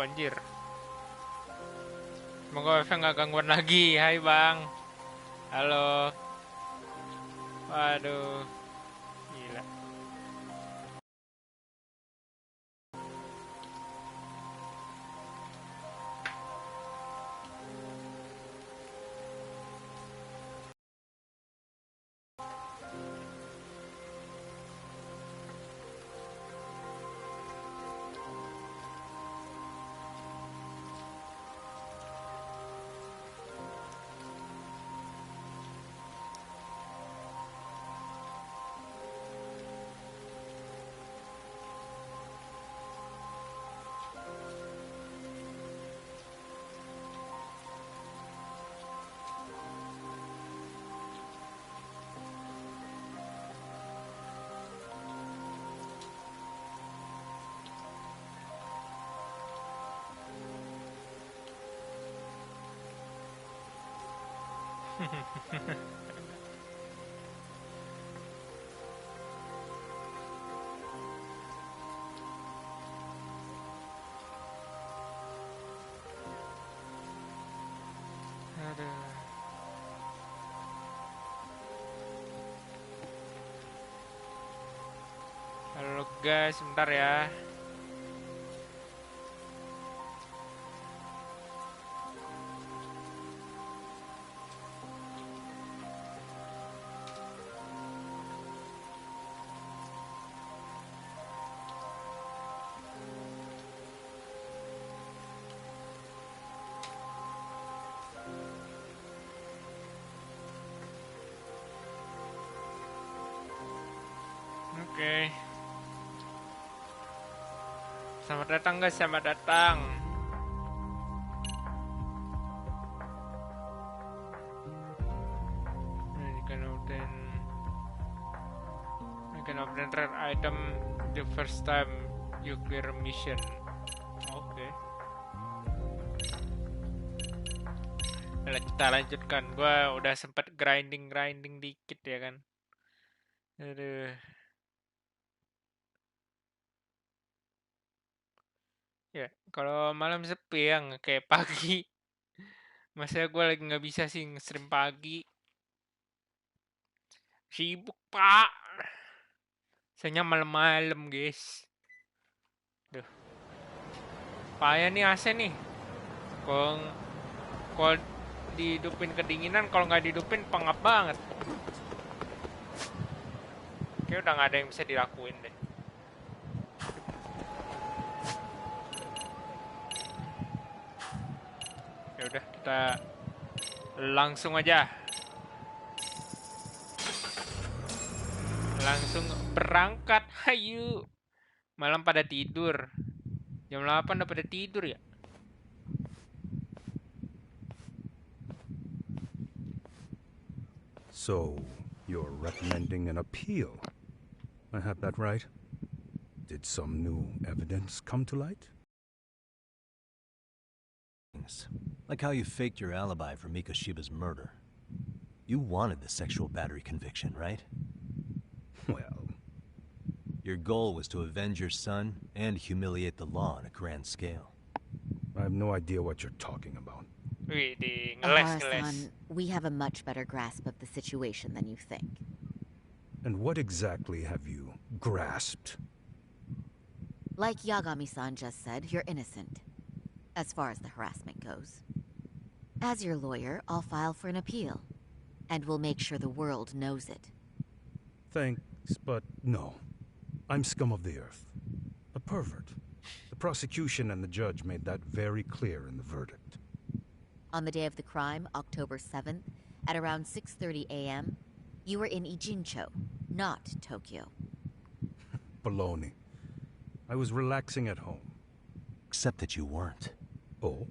Anjir. Semoga wifi nggak gangguan lagi. Hai bang. Halo. Waduh. Gila. Aduh. Halo guys, sebentar ya. Oke. Selamat datang guys, selamat datang. You can obtain rare item the first time you clear a mission. Oke. Nah, kita lanjutkan. Gua udah sempet grinding dikit ya kan. Aduh. Ya, kalau malam sepi yang kayak pagi. Masa gue lagi nggak bisa sih nge-stream pagi. Sibuk, Pak. Saya malam-malam, guys. Duh. Payah nih AC nih. Kalau dihidupin kedinginan, kalau nggak dihidupin pengap banget. Kayak udah nggak ada yang bisa dilakuin deh. Ya udah, kita langsung aja. Langsung berangkat. Hayu. Malam pada tidur. Jam 8 udah pada tidur ya. So, you're recommending an appeal. I have that right? Did some new evidence come to light? Like how you faked your alibi for Mikoshiba's murder. You wanted the sexual battery conviction, right? Well... Your goal was to avenge your son and humiliate the law on a grand scale. I have no idea what you're talking about. AKHIRNYA, we have a much better grasp of the situation than you think. And what exactly have you grasped? Like Yagami-san just said, you're innocent. As far as the harassment goes. As your lawyer, I'll file for an appeal. And we'll make sure the world knows it. Thanks, but no. I'm scum of the earth. A pervert. The prosecution and the judge made that very clear in the verdict. On the day of the crime, October 7th, at around 6:30 a.m., you were in Ijincho, not Tokyo. Baloney. I was relaxing at home. Except that you weren't. Oh?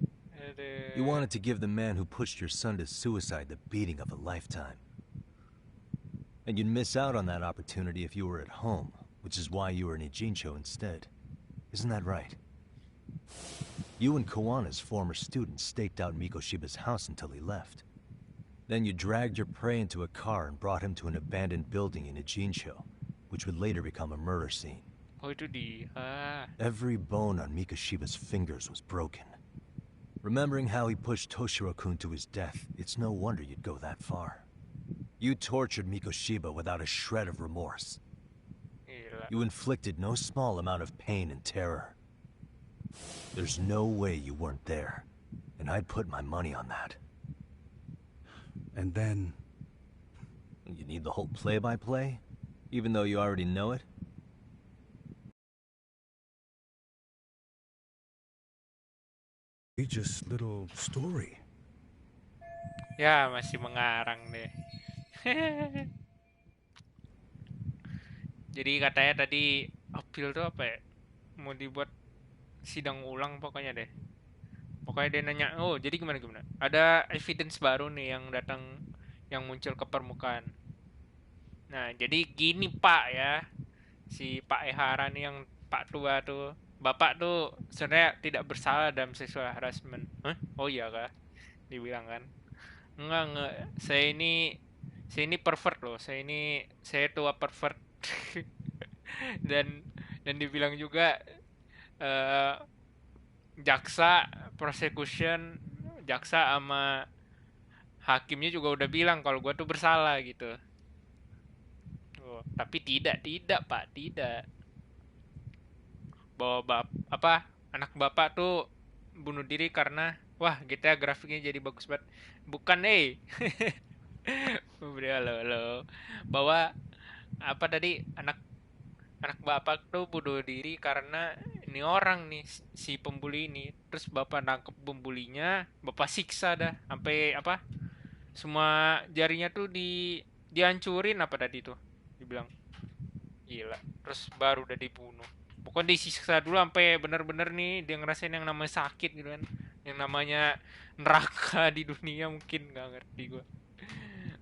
You wanted to give the man who pushed your son to suicide the beating of a lifetime. And you'd miss out on that opportunity if you were at home, which is why you were in Ijincho instead. Isn't that right? You and Kawana's former student staked out Mikoshiba's house until he left. Then you dragged your prey into a car and brought him to an abandoned building in Ijincho, which would later become a murder scene. Oh itu dia. Every bone on Mikoshiba's fingers was broken. Remembering how he pushed Toshiro-kun to his death, it's no wonder you'd go that far. You tortured Mikoshiba without a shred of remorse. Gila. You inflicted no small amount of pain and terror. There's no way you weren't there, and I'd put my money on that. And then... You need the whole play-by-play, even though you already know it? just little story. Ya masih mengarang deh. Jadi katanya tadi appeal tuh apa ya? Mau dibuat sidang ulang pokoknya deh. Pokoknya dia nanya, oh jadi gimana? Ada evidence baru nih yang datang, yang muncul ke permukaan. Nah jadi gini Pak ya, si Pak Ehara nih yang Pak tua tuh, Bapak tuh sebenarnya tidak bersalah dalam sexual harassment. Hah? Oh iya kah? Dibilang kan. Enggak, saya ini pervert loh, saya tua pervert. dan dibilang juga eh, jaksa prosecution, jaksa sama hakimnya juga udah bilang kalau gua tuh bersalah gitu. Oh, tapi tidak Pak, tidak. Bahwa anak bapak tuh bunuh diri karena wah GTA grafiknya jadi bagus banget. Bukan halo. Bahwa apa tadi anak bapak tuh bunuh diri karena ini orang nih si pembuli ini. Terus bapak nangkep pembulinya, bapak siksa dah sampai semua jarinya tuh dihancurin apa tadi tuh dibilang. Gila. Terus baru udah dibunuh. Pokoknya disiksa dulu sampai bener-bener nih dia ngerasain yang namanya sakit gitu kan. Yang namanya neraka di dunia mungkin nggak ngerti gue.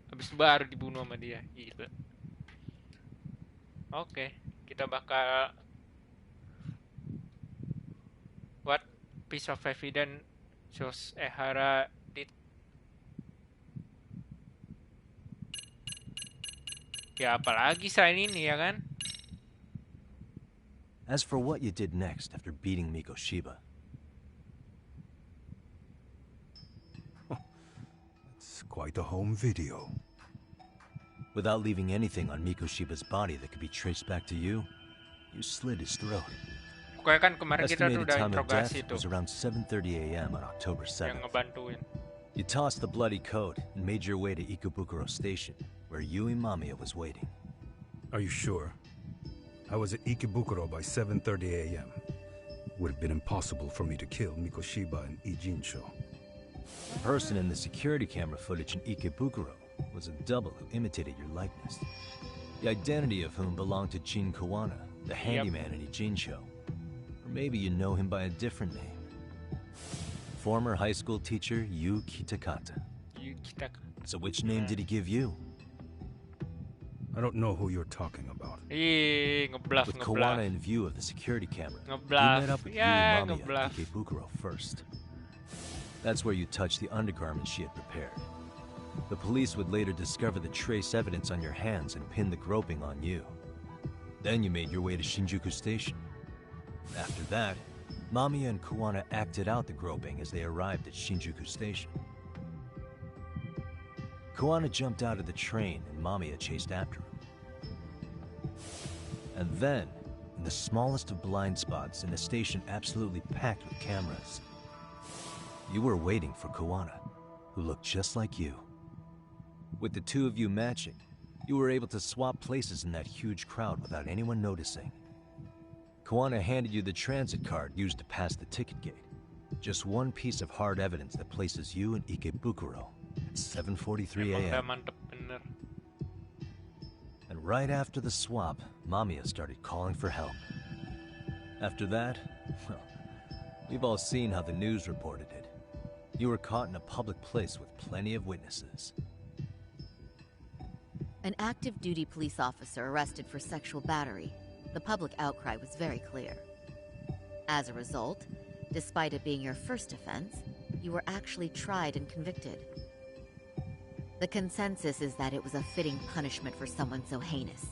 Habis baru dibunuh sama dia. Gila. Oke, kita bakal what piece of evidence shows Ehara did. Ya apalagi selain ini ya kan? As for what you did next after beating Mikoshiba, It's quite a home video. without leaving anything on Mikoshiba's body that could be traced back to you, you slit his throat. Pokoknya kan kemarin kita tuh Estimated udah time of death interogasi tuh was around 7:30 a.m. on October yang 7th. ngebantuin. You tossed the bloody coat and made your way to Ikebukuro Station, where Yui Mamiya was waiting. Are you sure? I was at Ikebukuro by 7:30 a.m. Would have been impossible for me to kill Mikoshiba and Ijincho. The person in the security camera footage in Ikebukuro was a double who imitated your likeness. The identity of whom belonged to Jin Kawana, the handyman in Ijincho. Or maybe you know him by a different name. Former high school teacher Yu Kitakata. So which name did he give you? I don't know who you're talking about. Ngebluff. With Kawana in view of the security camera, you Ngebluff. met up with Ya, Yui Mamiya ngebluff. at Ikebukuro first. That's where you touched the undergarments she had prepared. The police would later discover the trace evidence on your hands and pin the groping on you. Then you made your way to Shinjuku Station. After that, Mamiya and Kawana acted out the groping as they arrived at Shinjuku Station. Kawana jumped out of the train and Mamiya chased after him. And then, in the smallest of blind spots in a station absolutely packed with cameras, you were waiting for Kawana, who looked just like you. With the two of you matching, you were able to swap places in that huge crowd without anyone noticing. Kawana handed you the transit card used to pass the ticket gate. Just one piece of hard evidence that places you in Ikebukuro at 7:43 Emang udah a.m. mantep bener. And right after the swap, Mamiya started calling for help. After that, well, we've all seen how the news reported it. You were caught in a public place with plenty of witnesses. An active duty police officer arrested for sexual battery. The public outcry was very clear. As a result, despite it being your first offense, you were actually tried and convicted. The consensus is that it was a fitting punishment for someone so heinous.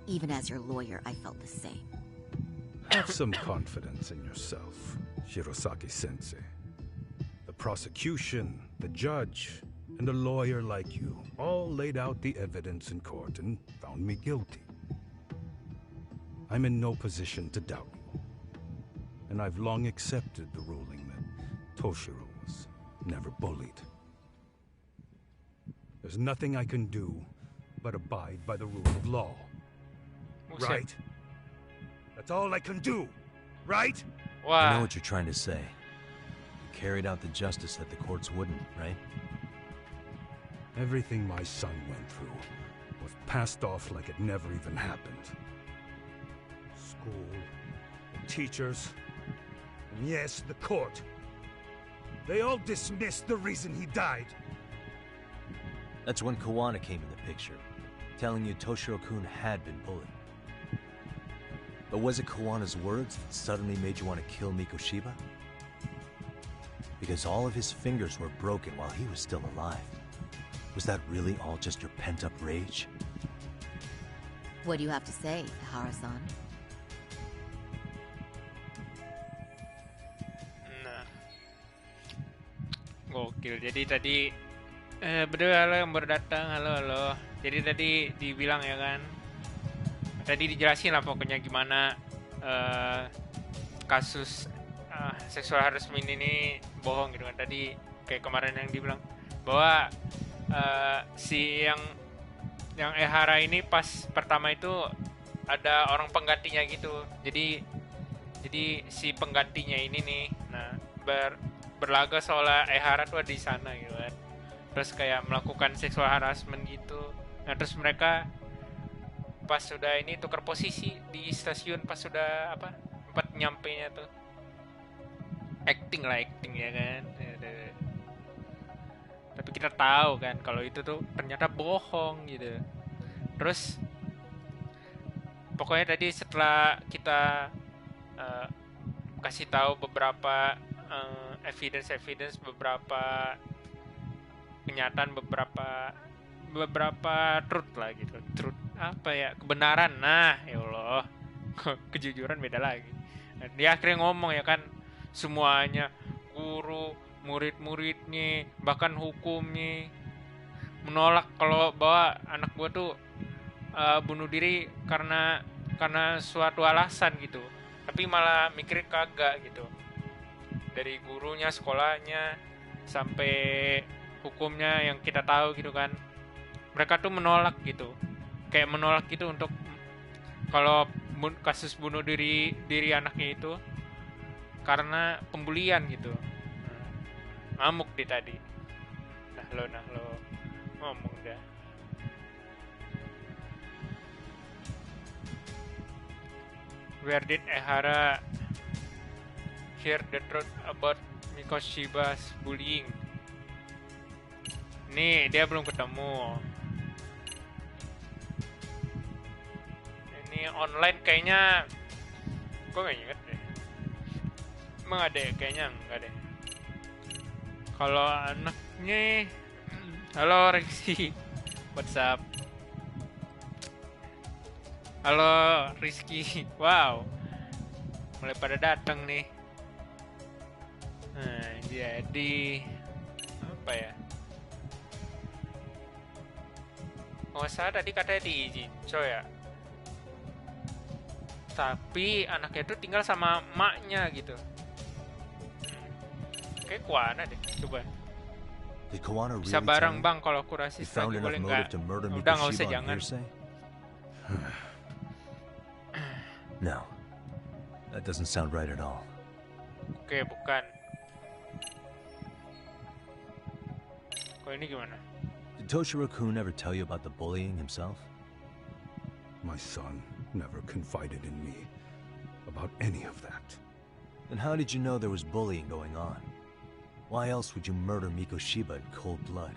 Even as your lawyer, I felt the same. Have some confidence in yourself, Shirosaki-sensei. The prosecution, the judge, and a lawyer like you all laid out the evidence in court and found me guilty. I'm in no position to doubt you, and I've long accepted the ruling that Toshiro was never bullied. There's nothing I can do but abide by the rule of law. Right? That's all I can do, right? I know Wah, what you're trying to say. You carried out the justice that the courts wouldn't, right? Everything my son went through was passed off like it never even happened. School, the teachers, and yes, the court. They all dismissed the reason he died. That's when Kawana came in the picture, telling you Toshiro-kun had been bullied. But was it Kawana's words that suddenly made you want to kill Mikoshiba? Because all of his fingers were broken while he was still alive. Was that really all just your pent-up rage? What do you have to say, Tahara-san? nah, gokil. Jadi tadi berdua halo yang baru datang, halo. Jadi tadi dibilang ya kan, tadi dijelasin lah pokoknya gimana kasus seksual harassment ini bohong gitu kan. Tadi kayak kemarin yang dibilang bahwa si yang Ehara ini pas pertama itu ada orang penggantinya gitu. Jadi si penggantinya ini nih, nah berlaga seolah Ehara tuh ada di sana gitu kan. Terus kayak melakukan seksual harassment gitu. Nah terus mereka pas sudah ini tukar posisi di stasiun, pas sudah tempat nyampenya tuh acting ya kan. Tapi kita tahu kan kalau itu tuh ternyata bohong gitu. Terus pokoknya tadi setelah kita kasih tahu beberapa evidence, beberapa kenyataan, beberapa truth lah gitu. Truth apa ya, kebenaran. Nah ya Allah, kejujuran beda lagi. Dan dia akhirnya ngomong ya kan, semuanya, guru, murid-muridnya, bahkan hukumnya menolak kalau bahwa anak gua tuh bunuh diri karena suatu alasan gitu. Tapi malah mikir kagak gitu. Dari gurunya, sekolahnya, sampai hukumnya yang kita tahu gitu kan, mereka tuh menolak gitu, kayak menolak gitu untuk kalau kasus bunuh diri anaknya itu karena pembulian gitu. Ngamuk di tadi. Nah lo ngomong dah. Where did Ehara hear the truth about Mikoshiba's bullying? Nih, dia belum ketemu. Ini online kayaknya gue gak inget deh. Emang ada ya? Kayaknya enggak deh. Kalau anaknya, halo Rizky, what's up? Halo Rizky, wow, mulai pada datang nih. Nah, jadi apa ya? Nggak salah tadi katanya diizin, ya. Tapi anaknya itu tinggal sama emaknya gitu. Kayak Kawana deh, coba. Did Kawana really Bisa tell bareng you bang kalau aku he rasis found lagi enough boleh motive nggak? to murder Udah nggak usah, Mikoshiba on jangan. hearsay? No. That doesn't sound right at all. Oke, bukan. Kok ini gimana? Did Toshiro-kun ever tell you about the bullying himself? My son never confided in me about any of that. Then how did you know there was bullying going on? Why else would you murder Mikoshiba in cold blood?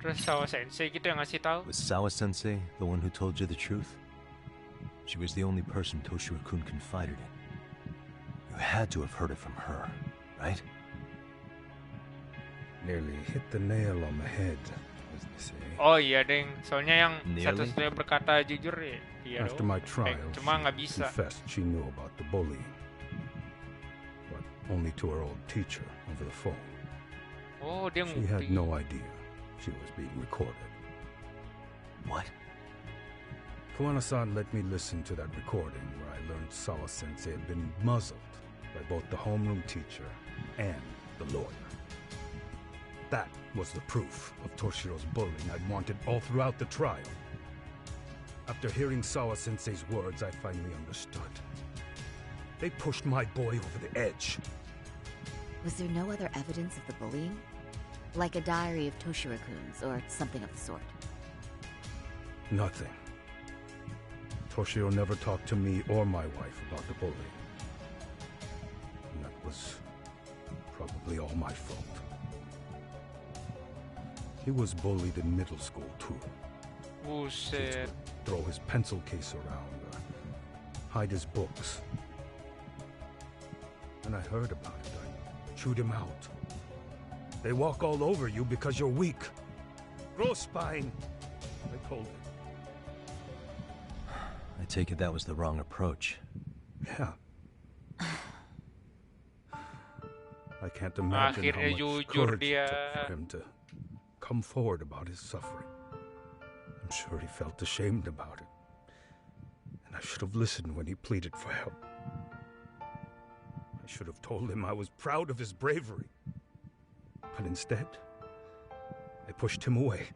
Terus Sawa Sensei gitu yang ngasih tahu? Was Sawa-sensei the one who told you the truth? She was the only person Toshiro-kun confided in. You had to have heard it from her, right? Nearly hit the nail on the head business, eh? Oh iya deng, soalnya yang Nearly. satu-satunya berkata jujur ya dia After dong. my trial, Cuma nggak she bisa. confessed she knew about the bullying, but only to her old teacher over the phone. Oh dia She had nguping. no idea she was being recorded. What? Kawana-san let me listen to that recording where I learned Sawa-sensei had been muzzled by both the homeroom teacher and the lawyer. That was the proof of Toshiro's bullying I'd wanted all throughout the trial. After hearing Sawa-sensei's words, I finally understood. They pushed my boy over the edge. Was there no other evidence of the bullying? Like a diary of Toshiro-kun's or something of the sort? Nothing. Toshiro never talked to me or my wife about the bullying. And that was probably all my fault. He was bullied in middle school too. Kids Buset. would throw his pencil case around or hide his books. When I heard about it, I chewed him out. They walk all over you because you're weak. Grow spine, I told him. I take it that was the wrong approach. Yeah. I can't imagine how Akhirnya much jujur courage dia. it took for him to come forward about his suffering. I'm sure he felt ashamed about it. And I should have listened when he pleaded for help. I should have told him I was proud of his bravery. But instead, I pushed him away.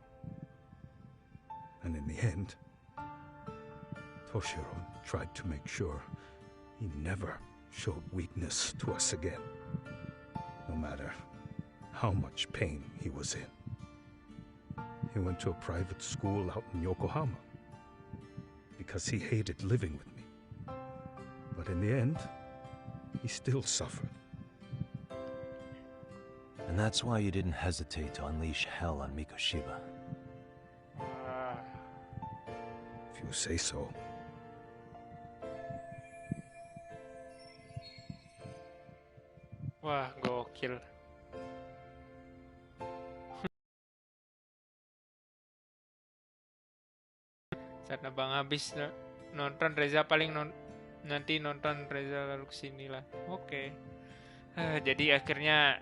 And in the end, Toshiro tried to make sure he never showed weakness to us again, no matter how much pain he was in. He went to a private school out in Yokohama because he hated living with me. But in the end, he still suffered. And that's why you didn't hesitate to unleash hell on Mikoshiba. Ah, If you say so. wah gokil. Saat abang habis nonton Reza paling nanti nonton Reza lalu kesini lah. Oke. Jadi akhirnya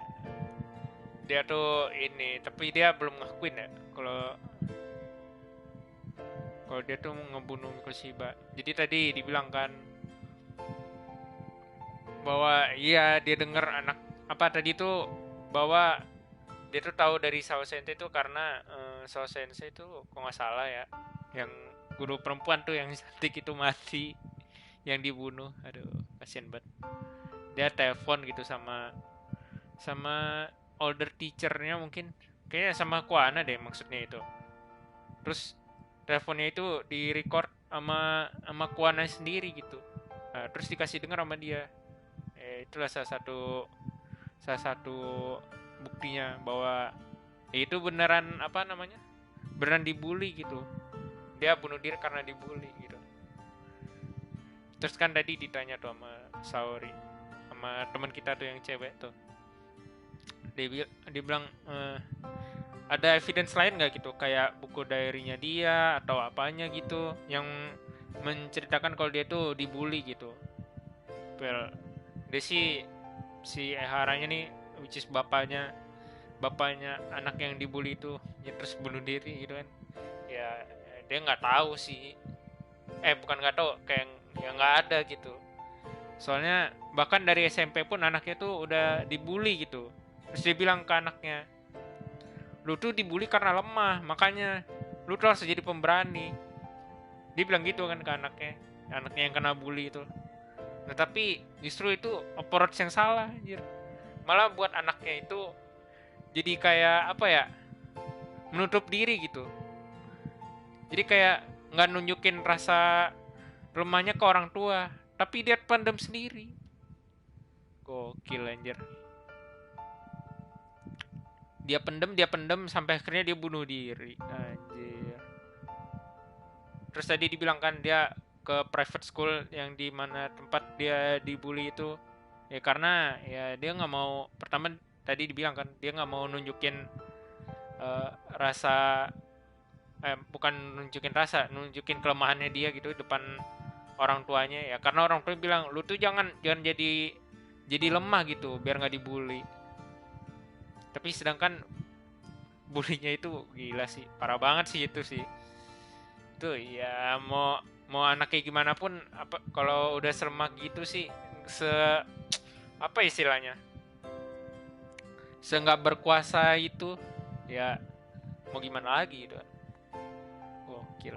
dia tuh ini, tapi dia belum ngakuin ya kalau dia tuh ngebunuh Mikoshiba. Jadi tadi dibilang kan bahwa iya dia dengar anak apa tadi tuh bahwa dia tuh tahu dari Sao Sensei itu karena Sao Sensei itu kok nggak salah ya yang guru perempuan tuh yang cantik itu mati yang dibunuh. Aduh kasian banget. Dia telepon gitu sama older teachernya mungkin kayaknya sama Kuana deh maksudnya itu. Terus teleponnya itu di record sama Kuana sendiri gitu. Nah, terus dikasih dengar sama dia. Itulah salah satu buktinya bahwa itu beneran apa namanya beneran dibully gitu. Dia bunuh diri karena dibully gitu. Terus kan tadi ditanya tuh sama Saori sama teman kita tuh yang cewek tuh, dia bilang ada evidence lain nggak gitu kayak buku diary-nya dia atau apanya gitu yang menceritakan kalau dia tuh dibully gitu. Well, dia si Eharanya nih, which is bapaknya anak yang dibully itu ya terus bunuh diri gitu kan ya. Dia nggak tahu sih, bukan nggak tahu, kayak ya nggak ada gitu. Soalnya bahkan dari SMP pun anaknya tuh udah dibully gitu. Terus dia bilang ke anaknya, lu tuh dibully karena lemah, makanya lu tuh harus jadi pemberani. Dia bilang gitu kan ke anaknya yang kena bully itu. Nah tapi justru itu approach yang salah anjir. Malah buat anaknya itu jadi kayak apa ya, menutup diri gitu. Jadi kayak nggak nunjukin rasa lemahnya ke orang tua, tapi dia pendem sendiri. Gokil anjir. Dia pendem sampai akhirnya dia bunuh diri anjir. Terus tadi dibilang kan dia ke private school yang di mana tempat dia dibully itu ya karena ya dia nggak mau, pertama tadi dibilang kan dia nggak mau nunjukin rasa bukan nunjukin rasa, nunjukin kelemahannya dia gitu depan orang tuanya ya, karena orang tua bilang lu tuh jangan jadi lemah gitu biar nggak dibully. Tapi sedangkan bulinya itu gila sih, parah banget sih itu sih. Itu ya mau anak kayak gimana pun apa kalau udah selemak gitu sih, apa istilahnya, nggak berkuasa itu ya, mau gimana lagi gitu. Gokil.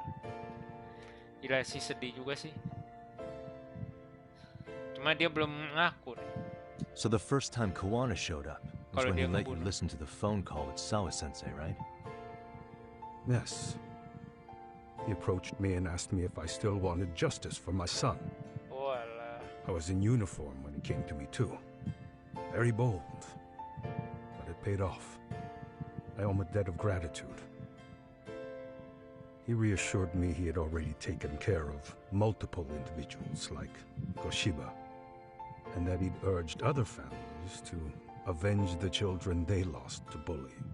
Gila sih, sedih juga sih. Cuma dia belum ngaku. So the first time Kawana showed up was Kalau when he dia let you kebunuh. listen to the phone call with Sawa-sensei, right? Yes. He approached me and asked me if I still wanted justice for my son. Oh alah. I was in uniform when he came to me too. Very bold. But it paid off. I owe him a debt of gratitude. He reassured me he had already taken care of multiple individuals like Koshiba, and that he'd urged other families to avenge the children they lost to bullying.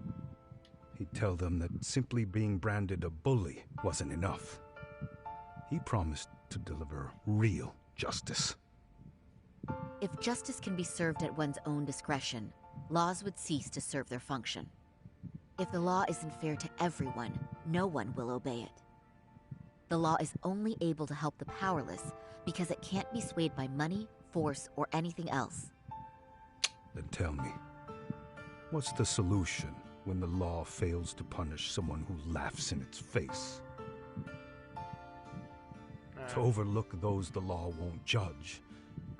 He'd tell them that simply being branded a bully wasn't enough. He promised to deliver real justice. If justice can be served at one's own discretion, laws would cease to serve their function. If the law isn't fair to everyone, no one will obey it. The law is only able to help the powerless because it can't be swayed by money, force, or anything else. Then tell me, what's the solution when the law fails to punish someone who laughs in its face? To overlook those the law won't judge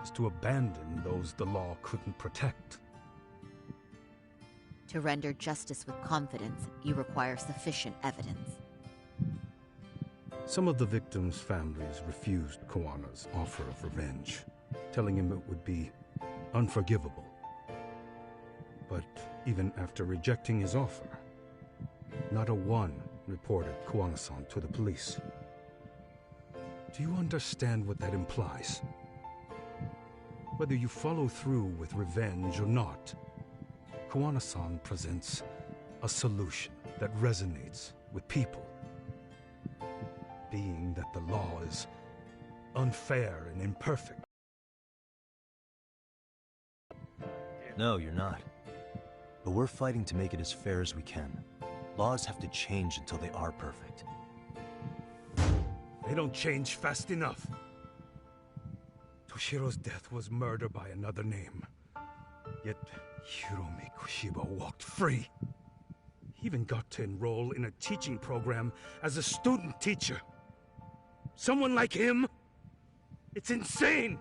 is to abandon those the law couldn't protect. To render justice with confidence, you require sufficient evidence. Some of the victims' families refused Kawana's offer of revenge, telling him it would be unforgivable. But even after rejecting his offer, not a one reported Kawana-san to the police. Do you understand what that implies? Whether you follow through with revenge or not, Kawana-san presents a solution that resonates with people. Being that the law is unfair and imperfect. No, you're not. But we're fighting to make it as fair as we can. Laws have to change until they are perfect. They don't change fast enough. Toshiro's death was murder by another name. Yet Hiromi Koshiba walked free. He even got to enroll in a teaching program as a student teacher. Someone like him? It's insane!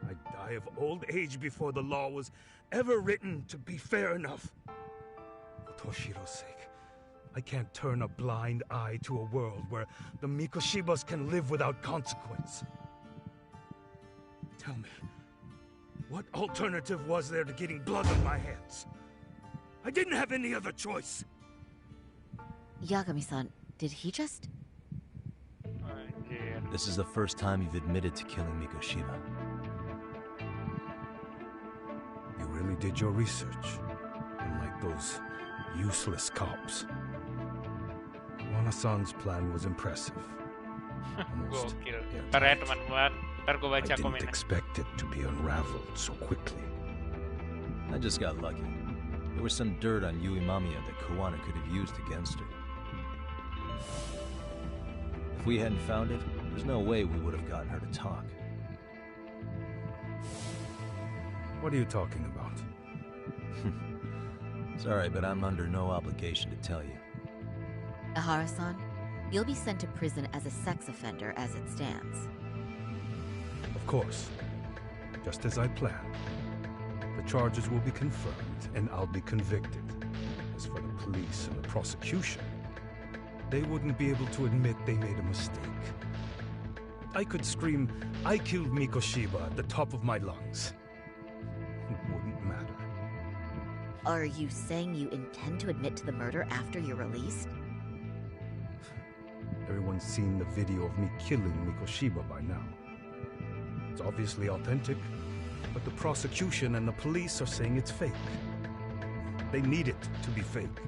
I'd die of old age before the law was ever written to be fair enough. For Toshiro's sake, I can't turn a blind eye to a world where the Mikoshibas can live without consequence. Tell me, what alternative was there to getting blood on my hands? I didn't have any other choice. Yagami-san, did he just... Anjir. This is the first time you've admitted to killing Mikoshiba. You really did your research, unlike those useless cops. Kawana-san's plan was impressive. Almost Gokil. airtight. Ntar ya teman-teman, ntar gue I baca didn't komennya. expect it to be unraveled so quickly. I just got lucky. There was some dirt on Yui Mamiya that Kawana could have used against her. If we hadn't found it, there's no way we would have gotten her to talk. What are you talking about? It's alright, but I'm under no obligation to tell you. Ahara-san, you'll be sent to prison as a sex offender as it stands. Of course. Just as I planned. The charges will be confirmed, and I'll be convicted. As for the police and the prosecution, they wouldn't be able to admit they made a mistake. I could scream, "I killed Mikoshiba" at the top of my lungs. It wouldn't matter. Are you saying you intend to admit to the murder after you're released? Everyone's seen the video of me killing Mikoshiba by now. It's obviously authentic, but the prosecution and the police are saying it's fake. They need it to be fake.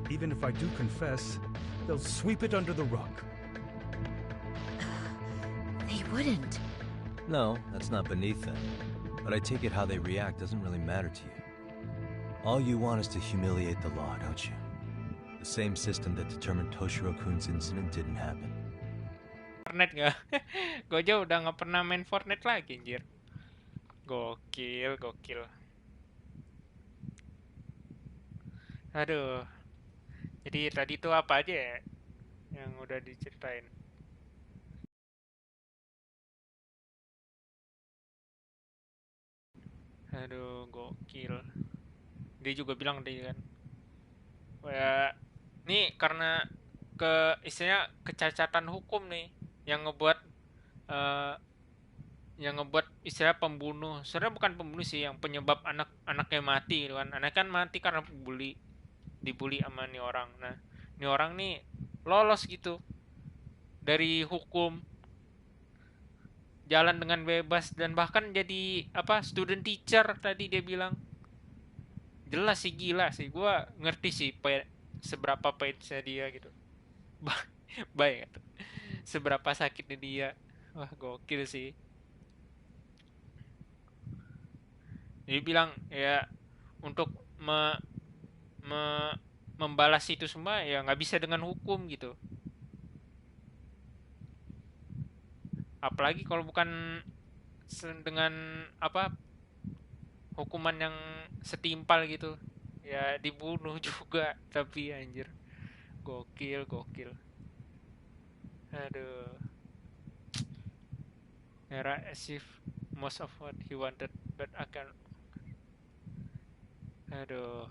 Even if I do confess, they'll sweep it under the rug. They wouldn't. No, that's not beneath them. But I take it how they react doesn't really matter to you. All you want is to humiliate the law, don't you? The same system that determined Toshiro-kun's incident didn't happen. Fortnite nggak? Gue aja udah nggak pernah main Fortnite lagi, anjir. Gokil, gokil. Aduh. Jadi tadi tuh apa aja ya yang udah diceritain? Aduh, gokil. Dia juga bilang tadi kan, kayak nih karena istilahnya kecacatan hukum nih yang ngebuat istilah pembunuh. Sebenarnya bukan pembunuh sih, yang penyebab anaknya mati gitu kan. Anak kan mati karena dibully sama nih orang. Nah, nih orang nih lolos gitu dari hukum, jalan dengan bebas, dan bahkan jadi apa, student teacher tadi dia bilang. Jelas sih, gila sih, gue ngerti sih seberapa pahitnya dia gitu. Baik gitu. Seberapa sakitnya dia. Wah, gokil sih. Dia bilang ya, untuk membalas itu semua ya nggak bisa dengan hukum gitu. Apalagi kalau bukan dengan apa, hukuman yang setimpal gitu. Ya dibunuh juga, tapi anjir. Gokil, gokil. Aduh. Era achieve most of what he wanted, but I can. Aduh.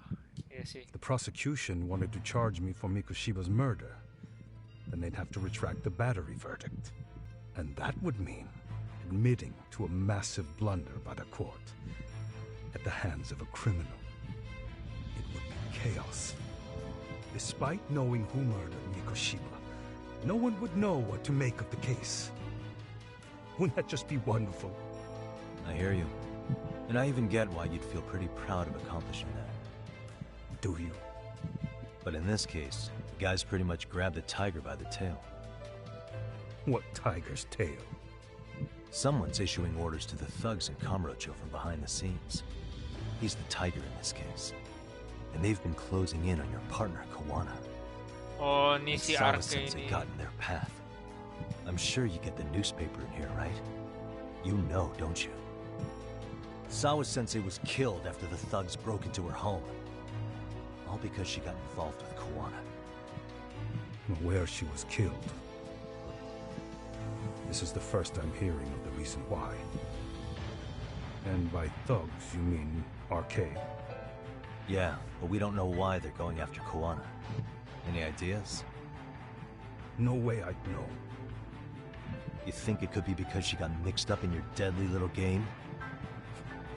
Ya sih. The prosecution wanted to charge me for Mikoshiba's murder. Then they'd have to retract the battery verdict. And that would mean admitting to a massive blunder by the court at the hands of a criminal. It would be chaos. Despite knowing who murdered Mikoshiba, no one would know what to make of the case. Wouldn't that just be wonderful? I hear you. And I even get why you'd feel pretty proud of accomplishing that. Do you? But in this case, the guy's pretty much grabbed the tiger by the tail. What tiger's tail? Someone's issuing orders to the thugs in Kamurocho from behind the scenes. He's the tiger in this case. And they've been closing in on your partner, Kawana. Oh, ni si Arke Sawa-sensei ini. got in their path. I'm sure you get the newspaper in here, right? You know, don't you? Sawa-sensei was killed after the thugs broke into her home. All because she got involved with Kawana. I'm aware she was killed. This is the first I'm hearing of the reason why. And by thugs, you mean Arcade? Yeah, but we don't know why they're going after Kawana. Any ideas? No way I'd know. You think it could be because she got mixed up in your deadly little game?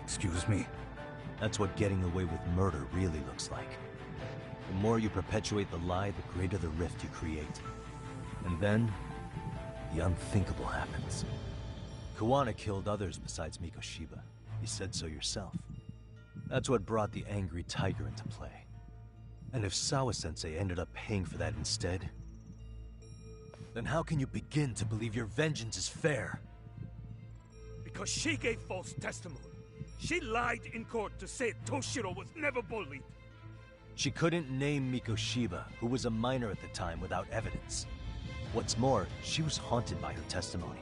Excuse me? That's what getting away with murder really looks like. The more you perpetuate the lie, the greater the rift you create. And then, the unthinkable happens. Kawana killed others besides Mikoshiba. You said so yourself. That's what brought the angry tiger into play. And if Sawa-sensei ended up paying for that instead, then how can you begin to believe your vengeance is fair? Because she gave false testimony. She lied in court to say Toshiro was never bullied. She couldn't name Mikoshiba, who was a minor at the time, without evidence. What's more, she was haunted by her testimony,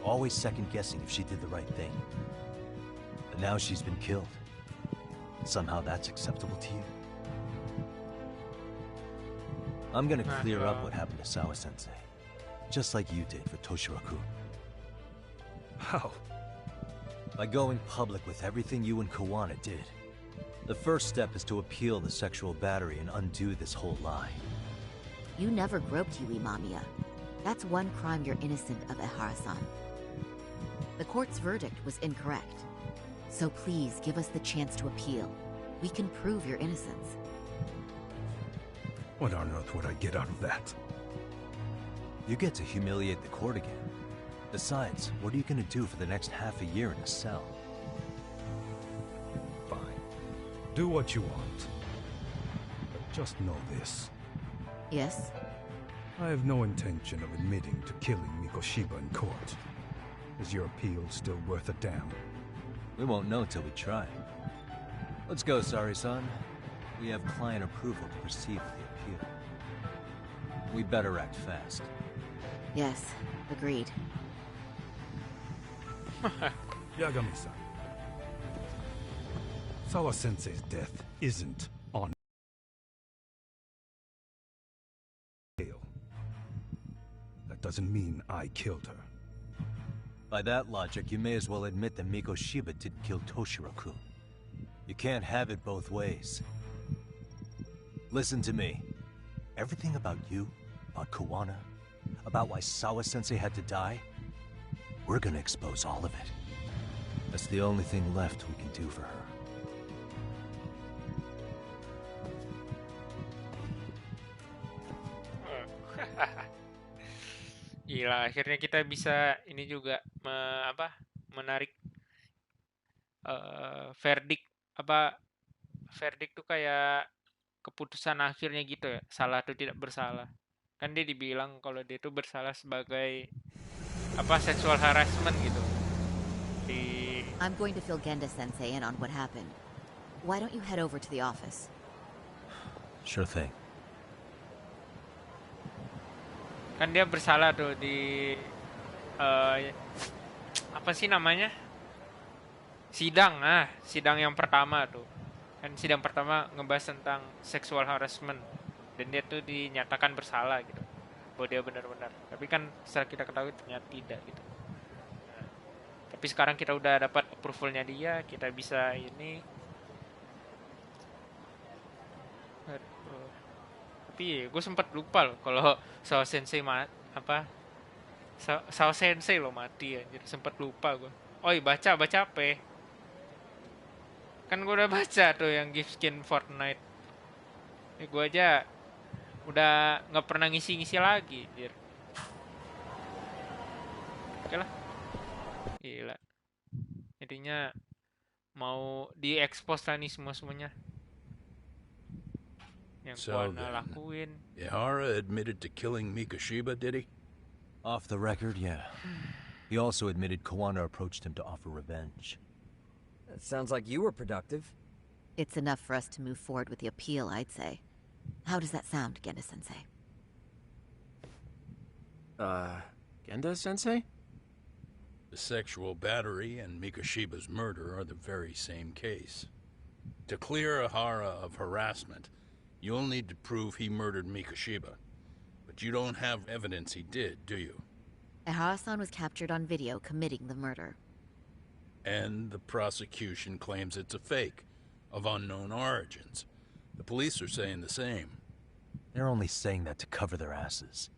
always second-guessing if she did the right thing. But now she's been killed. Somehow that's acceptable to you? I'm gonna clear up what happened to Sawa-sensei, just like you did for Toshiro-kun. How? By going public with everything you and Kawana did. The first step is to appeal the sexual battery and undo this whole lie. You never groped Yui Mamiya. That's one crime you're innocent of, Ehara-san. The court's verdict was incorrect. So please give us the chance to appeal. We can prove your innocence. What on earth would I get out of that? You get to humiliate the court again. Besides, what are you gonna do for the next half a year in a cell? Fine. Do what you want. But Just know this. Yes? I have no intention of admitting to killing Mikoshiba in court. Is your appeal still worth a damn? We won't know till we try. Let's go, Sari-san. We have client approval to proceed with the appeal. We better act fast. Yes, agreed. Yagami-san. Sawa-sensei's death isn't on bail. That doesn't mean I killed her. By that logic, you may as well admit that Mikoshiba didn't kill Toshiro-kun. You can't have it both ways. Listen to me. Everything about you, about Kawana, about why Sawa-sensei had to die, we're gonna expose all of it. That's the only thing left we can do for her. Gila, akhirnya kita bisa ini juga menarik verdict verdict tuh kayak keputusan akhirnya gitu ya, salah atau tidak bersalah. Kan dia dibilang kalau dia tuh bersalah sebagai sexual harassment gitu. I'm going to fill Genda-sensei in on what happened. Why don't you head over to the office? Sure thing. Kan dia bersalah tuh di apa sih namanya? Sidang yang pertama tuh. Kan sidang pertama ngebahas tentang sexual harassment dan dia tuh dinyatakan bersalah gitu. Bahwa dia benar-benar. Tapi kan setelah kita ketahui ternyata tidak gitu. Nah, tapi sekarang kita udah dapat approvalnya dia, kita bisa ini. Aduh. Tapi gue sempat lupa loh kalau Sao Sensei Sao Sensei lo mati anjir, sempat lupa gue. Oi, baca apa ya? Kan gue udah baca tuh yang gift skin Fortnite. Gue aja udah nggak pernah ngisi lagi, anjir. Oke lah. Gila. Intinya mau di-expose lah nih semuanya. Yang So Kuana lakuin. Ihara admitted to killing Mikoshiba, did he? Off the record, yeah. He also admitted Kawana approached him to offer revenge. That sounds like you were productive. It's enough for us to move forward with the appeal, I'd say. How does that sound, Genda-sensei? Genda-sensei? The sexual battery and Mikoshiba's murder are the very same case. To clear Ihara of harassment, you'll need to prove he murdered Mikoshiba. But you don't have evidence he did, do you? Ihara-san was captured on video committing the murder. And the prosecution claims it's a fake, of unknown origins. The police are saying the same. They're only saying that to cover their asses.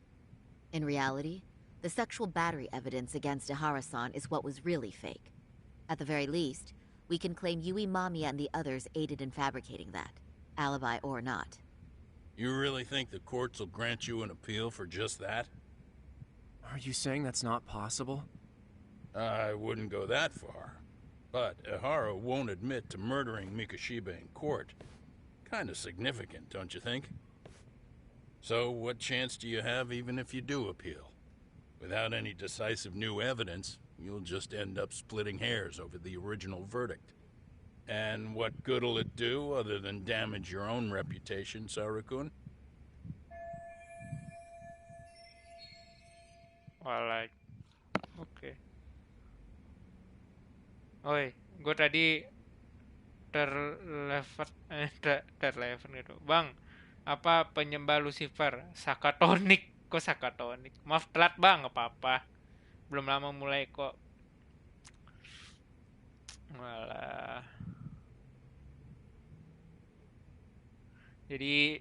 In reality, the sexual battery evidence against Ihara-san is what was really fake. At the very least, we can claim Yui Mamiya and the others aided in fabricating that, alibi or not. You really think the courts will grant you an appeal for just that? Are you saying that's not possible? I wouldn't go that far. But Ihara won't admit to murdering Mikoshiba in court. Kinda significant, don't you think? So what chance do you have even if you do appeal? Without any decisive new evidence, you'll just end up splitting hairs over the original verdict. And what good'll it do other than damage your own reputation, Saru-kun? Walah. Oke. Oi, gue tadi terlewat gitu. Bang, apa penyembah Lucifer? Sakatonik. Kok sakatonik? Maaf telat bang, apa-apa. Belum lama mulai kok. Walah. Jadi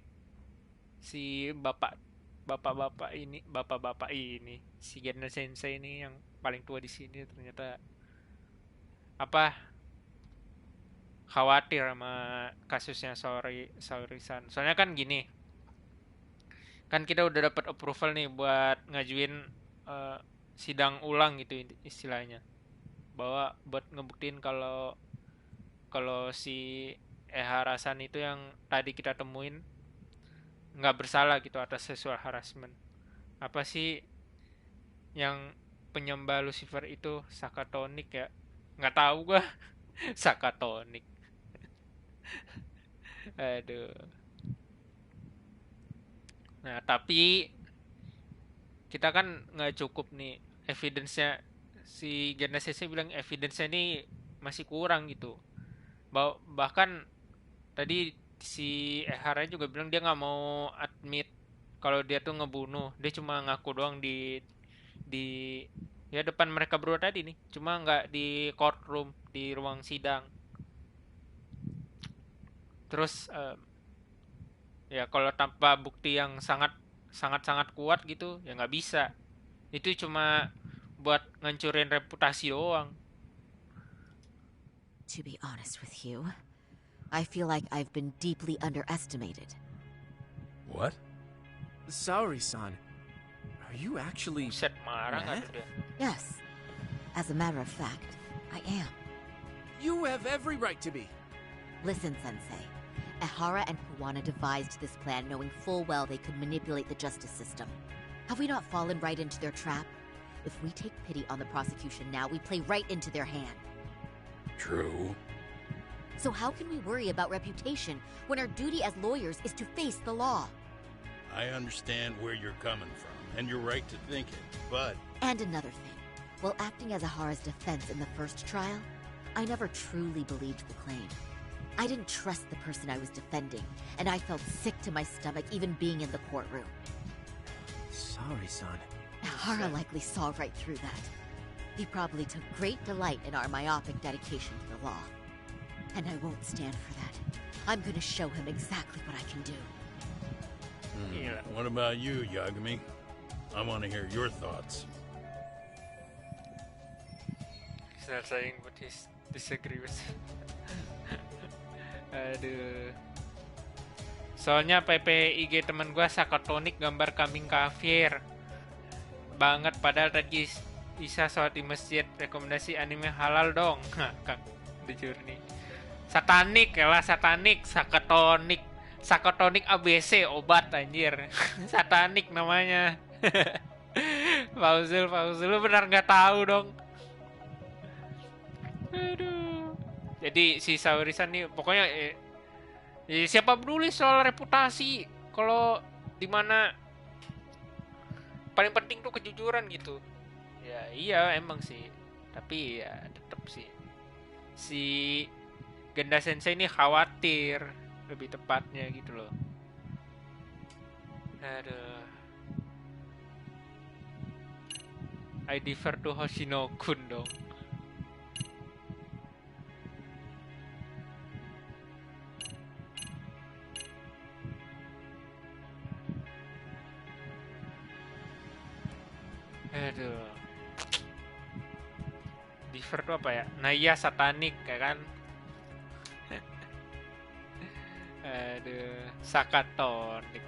si bapak-bapak ini, si Genda Sensei ini yang paling tua di sini ternyata khawatir sama kasusnya Saori-san. Soalnya kan gini, kan kita udah dapat approval nih buat ngajuin sidang ulang gitu istilahnya, bahwa buat ngebuktiin kalau si Ehara-san itu yang tadi kita temuin nggak bersalah gitu atas sexual harassment. Apa sih yang penyembah Lucifer itu? Sakatonik ya? Nggak tahu gua. Sakatonik. Aduh. Nah, tapi kita kan nggak cukup nih evidence-nya. Si Genesis bilang evidence-nya ini masih kurang gitu. Bahkan tadi si Ehara juga bilang dia nggak mau admit kalau dia tuh ngebunuh. Dia cuma ngaku doang di ya depan mereka berdua tadi nih. Cuma nggak di courtroom, di ruang sidang. Terus ya kalau tanpa bukti yang sangat kuat gitu ya nggak bisa. Itu cuma buat ngancurin reputasi doang. To be honest with you, I feel like I've been deeply underestimated. What? Saori-san, are you actually Buset, marah nggak mad? tuh dia? Yes. As a matter of fact, I am. You have every right to be. Listen, Sensei. Ehara and Kawana devised this plan knowing full well they could manipulate the justice system. Have we not fallen right into their trap? If we take pity on the prosecution now, we play right into their hand. True. So how can we worry about reputation when our duty as lawyers is to face the law? I understand where you're coming from, and you're right to think it, but And another thing. While acting as Ahara's defense in the first trial, I never truly believed the claim. I didn't trust the person I was defending, and I felt sick to my stomach even being in the courtroom. Saori-san. Ahara likely saw right through that. He probably took great delight in our myopic dedication to the law. And I won't stand for that. I'm gonna show him exactly what I can do. Gila. what about you, Yagami? I want to hear your thoughts. He's not saying what he disagrees. Aduh. Soalnya PPIG teman gua Sakatonik gambar kambing kafir banget, padahal tadi Isa sholat di masjid. Rekomendasi anime halal dong. Kang The Journey. Satanik ya lah, satanik, Sakatonik. Sakatonik ABC obat anjir. Satanik namanya. Fauzul lu benar nggak tahu dong. Aduh. Jadi si Saori-san nih pokoknya siapa peduli soal reputasi kalau dimana paling penting tuh kejujuran gitu. Ya iya emang sih. Tapi ya tetap sih si Genda Sensei ini khawatir, lebih tepatnya gitu loh. Aduh. I defer to Hoshino-kun dong. Aduh. Defer tuh apa ya? Nah iya satanik ya kan. Aduh, Sakatonik.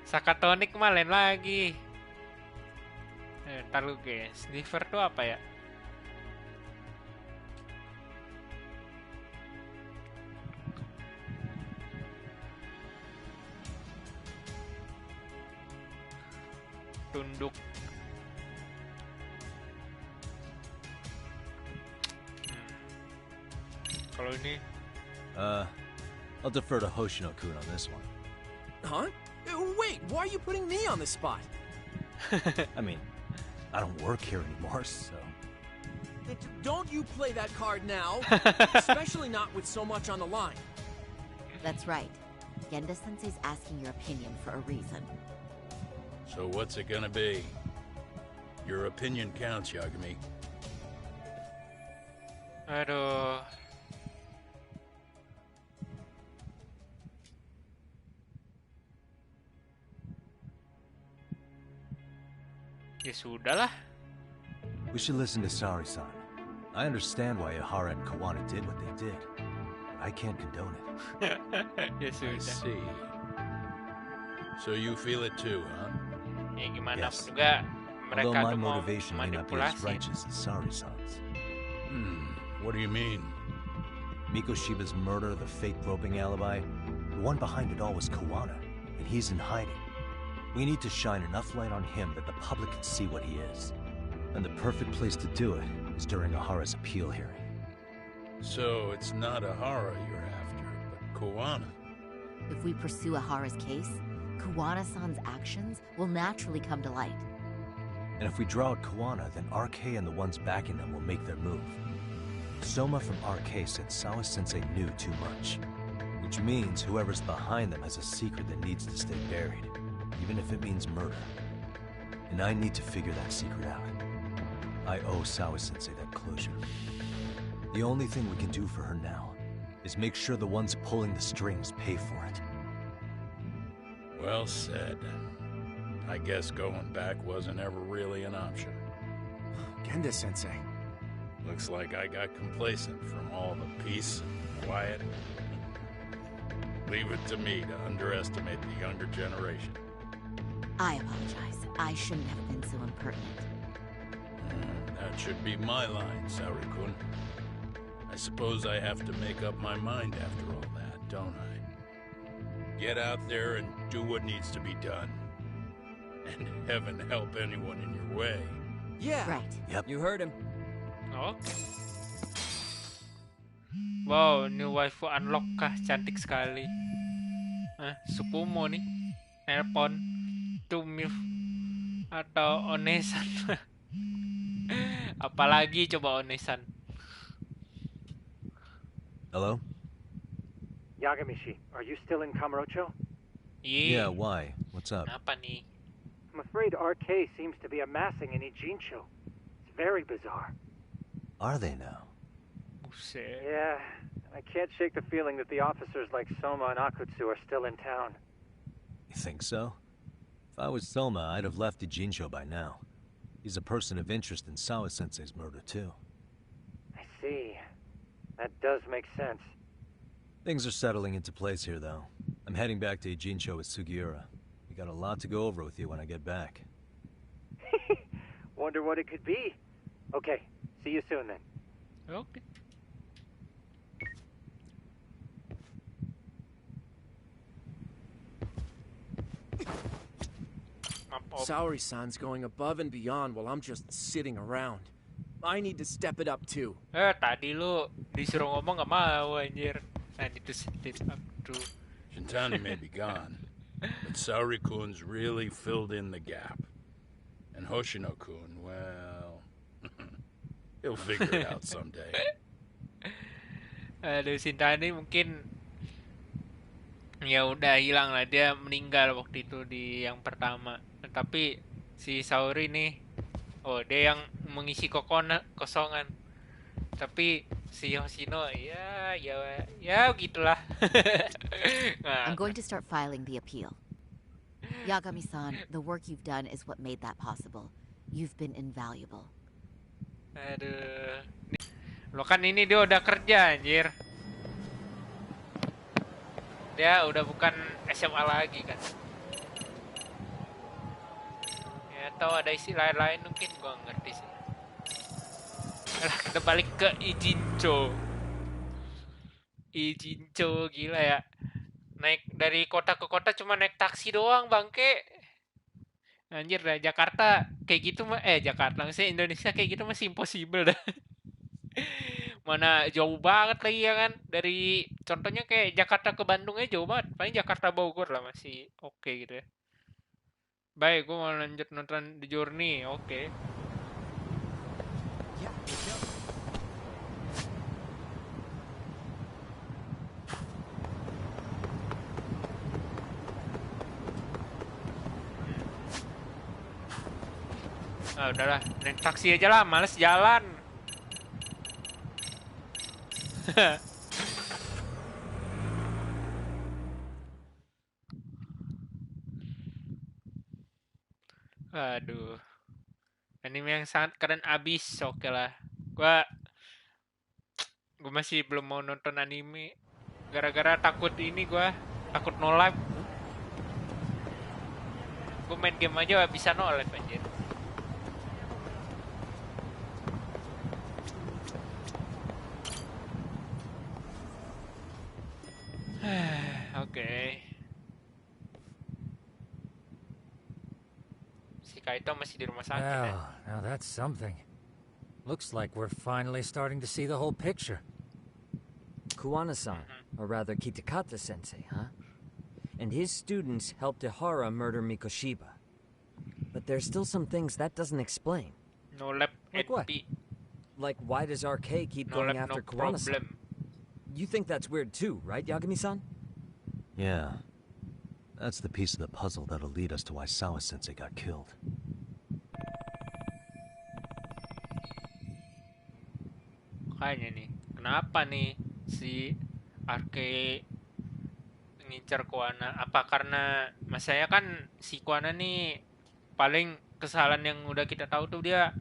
Sakatonik mah lain lagi. Ntar lu guys, Defer tuh apa ya? Tunduk. Kalau ini I'll defer to Hoshino-kun on this one. Huh? Wait, why are you putting me on the spot? I mean, I don't work here anymore, so... Don't you play that card now, especially not with so much on the line. That's right. Genda Sensei's asking your opinion for a reason. So what's it gonna be? Your opinion counts, Yagami. aduh. Ya sudahlah. We should listen to Saori-san. I understand why Ehara and Kawana did what they did, but I can't condone it. Ya I sudah. see. So you feel it too, huh? Ya gimana Yes. pun juga mereka Although my tuh mau motivation may not be as manipulasi. righteous as Saori-san's. What do you mean? Mikoshiba's murder, the fake roping alibi, the one behind it all was Kawana. and he's in hiding. We need to shine enough light on him that the public can see what he is. And the perfect place to do it is during AKHIRNYA's appeal hearing. So it's not AKHIRNYA you're after, but Kuwana. If we pursue AKHIRNYA's case, Kuwana-san's actions will naturally come to light. And if we draw out Kuwana, then RK and the ones backing them will make their move. Soma from RK said Sawa-sensei knew too much, which means whoever's behind them has a secret that needs to stay buried, even if it means murder. And I need to figure that secret out. I owe Sawa-sensei that closure. The only thing we can do for her now is make sure the ones pulling the strings pay for it. Well said. I guess going back wasn't ever really an option. Genda-sensei. Looks like I got complacent from all the peace and quiet. Leave it to me to underestimate the younger generation. I apologize. I shouldn't have been so impertinent. That should be my line, Saori-kun. I suppose I have to make up my mind after all that, don't I? Get out there and do what needs to be done. And heaven help anyone in your way. Yeah. Right. Yep. You heard him. Oke. Wow, new waifu unlock kah? Cantik sekali. Sukumo nih. Nelpon. Tumif. Atau Onesan. Apalagi coba Onesan. Hello? Yagamishi, are you still in Kamurocho? Yeah, why? What's up? Apa nih? I'm afraid RK seems to be amassing in Ijincho. It's very bizarre. Are they now? Buset. Yeah, I can't shake the feeling that the officers like Soma and Akutsu are still in town. You think so? If I was Soma, I'd have left Ijincho by now. He's a person of interest in Sawa-sensei's murder, too. I see. That does make sense. Things are settling into place here, though. I'm heading back to Ijincho with Sugiura. We got a lot to go over with you when I get back. Wonder what it could be. Okay, see you soon then. Oke. Saori-san's going above and beyond while I'm just sitting around. I need to step it up too. Tadi lu disuruh ngomong gak mau anjir. I need to step up to. Shintani may be gone, but Saori-kun's really filled in the gap. And Hoshino-kun, well, he'll figure it out someday. Aduh, Shintani mungkin ya udah hilang lah, dia meninggal waktu itu di yang pertama. Tapi si Saori nih, dia yang mengisi kosongan. Tapi si Hoshino ya gitulah. I'm going to start filing the appeal. Yagami-san, the work you've done is what made that possible. You've been invaluable. Aduh. Lo kan ini dia udah kerja anjir. Dia udah bukan SMA lagi kan. Ya atau ada istilah lain mungkin gua ngerti sih. Kita balik ke Ijincho. Ijincho gila ya. Naik dari kota ke kota cuma naik taksi doang bangke. Anjir dah Jakarta kayak gitu mah Jakarta maksudnya Indonesia kayak gitu masih impossible dah. Mana jauh banget lagi ya kan dari contohnya kayak Jakarta ke Bandung aja jauh banget. Paling Jakarta Bogor lah masih oke gitu ya. Baik, gue mau lanjut nonton The Journey. Oke. Udahlah, naik taksi aja lah, males jalan. Aduh. Anime yang sangat keren abis, oke lah. Gua masih belum mau nonton anime. Gara-gara takut ini takut no live. Gue main game aja bisa no live anjir. Oke. si Kaito masih di rumah sakit ya. Oh, now that's something. Looks like we're finally starting to see the whole picture. Kuwana-san, or rather Kitakata-sensei, huh? And his students helped Ihara murder Mikoshiba. But there's still some things that doesn't explain. No lab Like what? NP. Like, why does RK keep No going lab, no after Kuwana-san? problem. You think that's weird too, right, Yagami-san? Yeah. That's the piece of the puzzle that'll lead us to why Sawa-sensei got killed. Kayaknya nih, kenapa nih si Arke ngincar Kuana? Apa karena masanya kan si Kuana nih paling kesalahan yang udah kita tahu tuh dia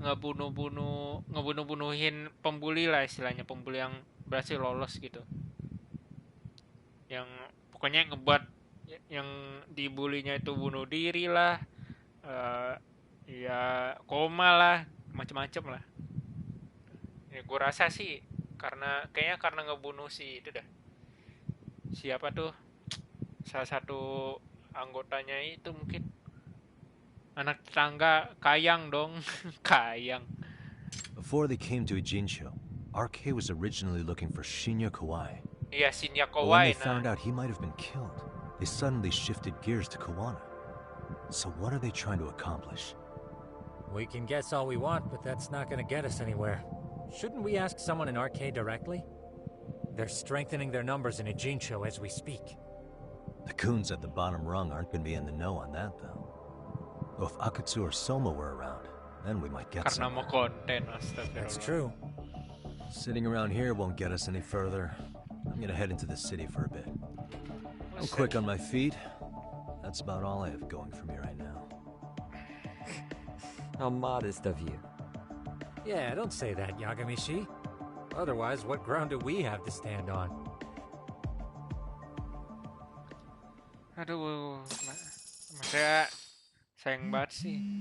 ngebunuhin pembuli lah, istilahnya pembuli yang berhasil lolos gitu. Yang pokoknya ngebuat yang dibulinya itu bunuh diri lah, ya koma lah, macem-macem lah. Ya gue rasa sih kayaknya karena ngebunuh si itu dah. Siapa tuh? Salah satu anggotanya itu mungkin anak tetangga Kayang dong. Kayang. Before they came to Ijincho, RK was originally looking for Shinya Kawai. Iya, Shinya But when they Kawai. found out he might have been killed, they suddenly shifted gears to Kawana. So what are they trying to accomplish? We can guess all we want, but that's not gonna get us anywhere. Shouldn't we ask someone in RK directly? They're strengthening their numbers in Ijincho as we speak. The goons at the bottom rung aren't going to be in the know on that, though. Though if Akatsu or Soma were around, then we might get Karena some. mau konten, astagfirullah. That's true. Sitting around here won't get us any further. I'm going to head into the city for a bit. I'm quick on my feet. That's about all I have going for me right now. How modest of you. Yeah, don't say that, Yagami-shi. Otherwise, what ground do we have to stand on? Aduh, maksudnya sayang banget sih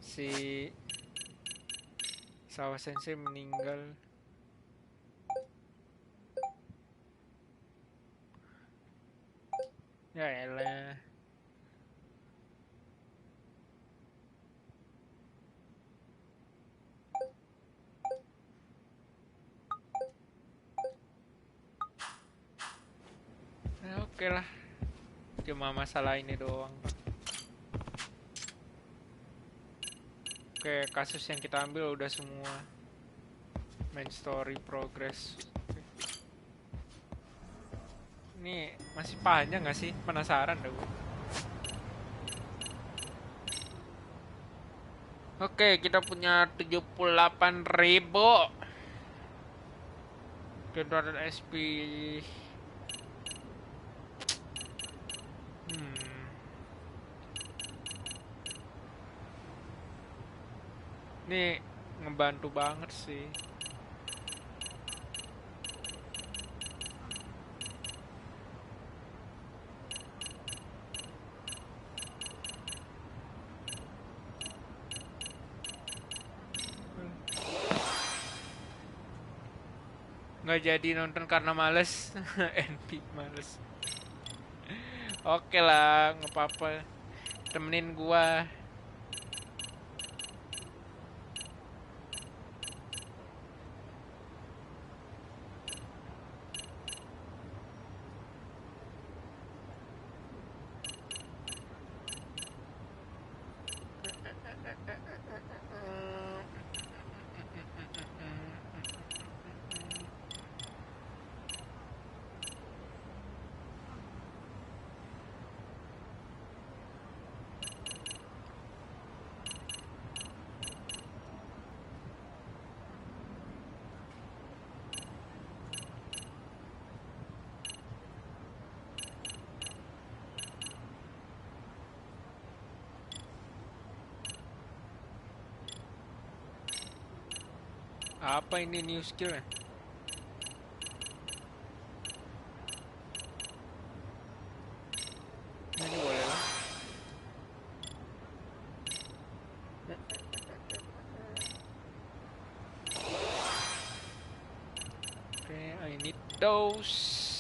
si Sawa Sensei meninggal. Ya elah. Oke lah, cuma masalah ini doang. Oke, kasus yang kita ambil udah semua. Main story progress. Ini masih panjang gak sih? Penasaran dah gue. Oke, kita punya 78.000. Kedua SP. Ini ngebantu banget sih. Nggak jadi nonton karena males. NP males. Oke lah, nggak apa-apa. Temenin gua. Apa ini new skill ya? Ini boleh lah. Oke, I need those.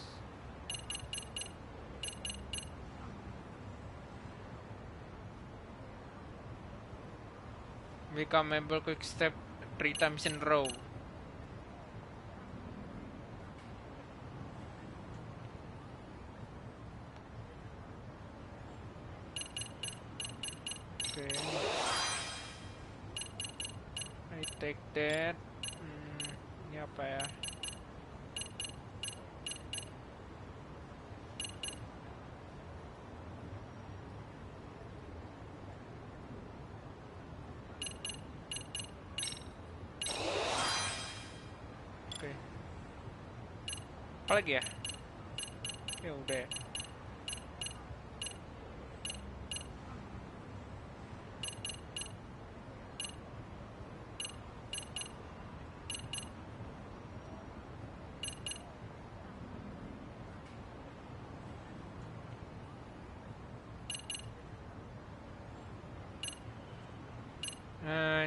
Become able quick step 3 times in a row. Okay. I take that. Ini apa ya? Oke. Apa lagi ya? Ya udah.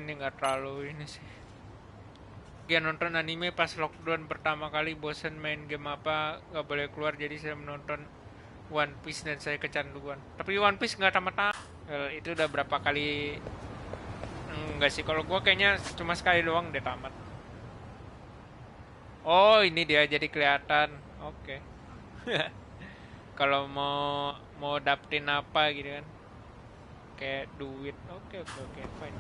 Ini nggak terlalu ini sih. Dia nonton anime pas lockdown pertama kali, bosen main game apa, nggak boleh keluar, jadi saya menonton One Piece dan saya kecanduan. Tapi One Piece nggak tamat-tamat. Itu udah berapa kali? Enggak sih, kalau gua kayaknya cuma sekali doang deh tamat. Oh, ini dia jadi kelihatan. Oke. Kalau mau dapetin apa gitu kan, kayak duit. Oke, fine.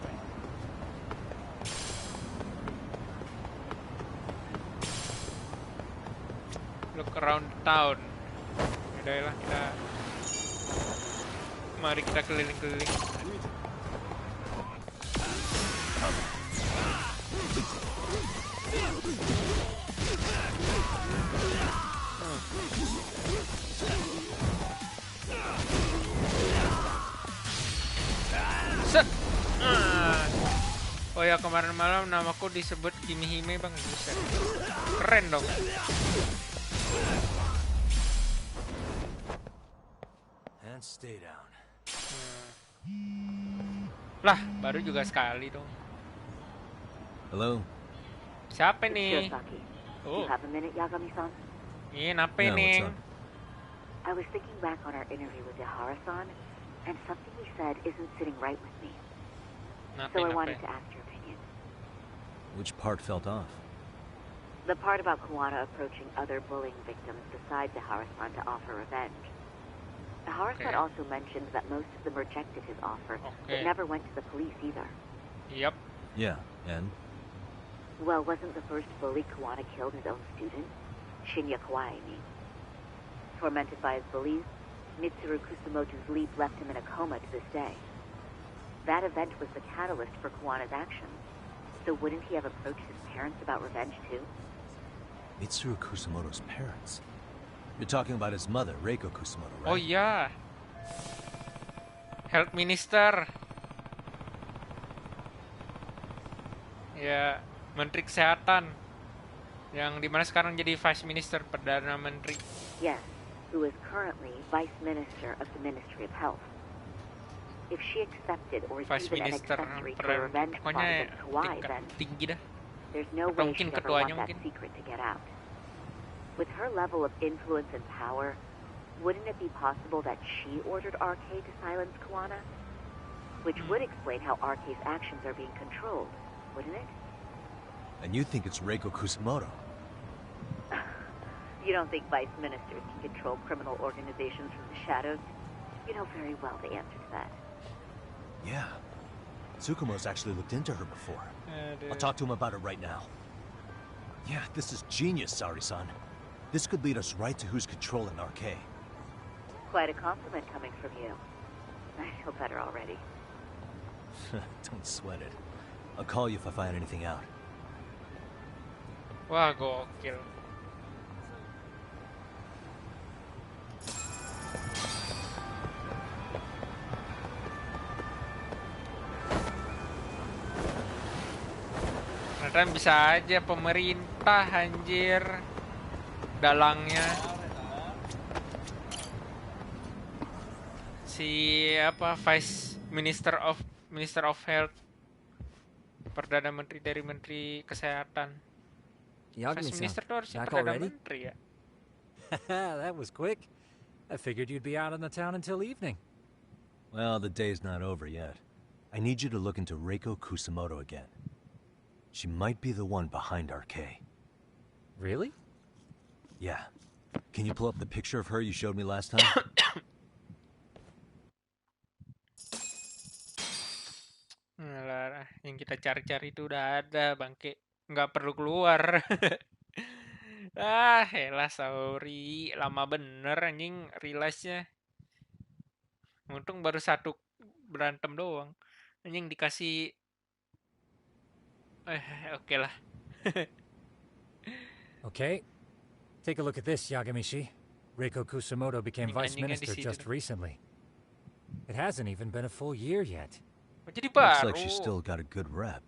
Look around the town. Yaudah lah, mari kita keliling-keliling. Set. Oh ya, kemarin malam namaku disebut Kimihime bang. Buset. Keren dong. And stay down. Lah, baru juga sekali dong. Hello? Siapa nih? Oh. You have a minute, Yagami-san? Ini apa No, nih? what's up? I was thinking back on our interview with Dehara-san, and something he said isn't sitting right with me. So I wanted to ask your opinion. Which part felt off? The part about Kuwana approaching other bullying victims besides Dehara-san to offer revenge. Dehara-san also mentioned that most of them rejected his offer, but never went to the police either. Yep. Yeah, and? Well, wasn't the first bully Kuwana killed his own student? Shinya Kawai, I mean. Tormented by his bullies, Mitsuru Kusamoto's leap left him in a coma to this day. That event was the catalyst for Kuwana's actions. So wouldn't he have approached his parents about revenge too? Mitsuru Kusamoto's parents? You're talking about his mother, Reiko Kusamoto, right? Oh yeah. Health Minister. Ya, Menteri Kesehatan. Yang dimana sekarang jadi Vice Minister, Perdana Menteri. Yes, who is currently Vice Minister of the Ministry of Health. If she accepted or is even an accessory to a revenge plot against Kawai, then there's no way she'd ever want that secret to get out. With her level of influence and power, wouldn't it be possible that she ordered RK to silence Kuwana? Which would explain how RK's actions are being controlled, wouldn't it? And you think it's Reiko Kusamoto? You don't think vice ministers can control criminal organizations from the shadows? You know very well the answer to that. Yeah. Tsukumo's actually looked into her before. I'll talk to him about it right now. Yeah, this is genius, Sari-san. This could lead us right to who's controlling RK. Quite a compliment coming from you. I feel better already. Don't sweat it. I'll call you if I find anything out. Wah, gokil. Ternyata bisa aja pemerintah anjir dalangnya. Si apa Minister of Health, Perdana Menteri dari Menteri Kesehatan. Vice Minister tuh harusnya Perdana Menteri ya. That was quick. I figured you'd be out in the town until evening. Well, the day's not over yet. I need you to look into Reiko Kusamoto again. She might be the one behind RK. Really? Yeah. Can you pull up the picture of her you showed me last time? Alah, yang kita cari-cari itu udah ada, bangke. Nggak perlu keluar. Elah, sorry. Lama bener anjing rilisnya. Untung baru satu berantem doang. Anjing dikasih... oke lah. Okay. Take a look at this, Yagamishi. Reiko Kusamoto became vice minister just recently. It hasn't even been a full year yet. Jadi Looks baru. like she's still got a good rep.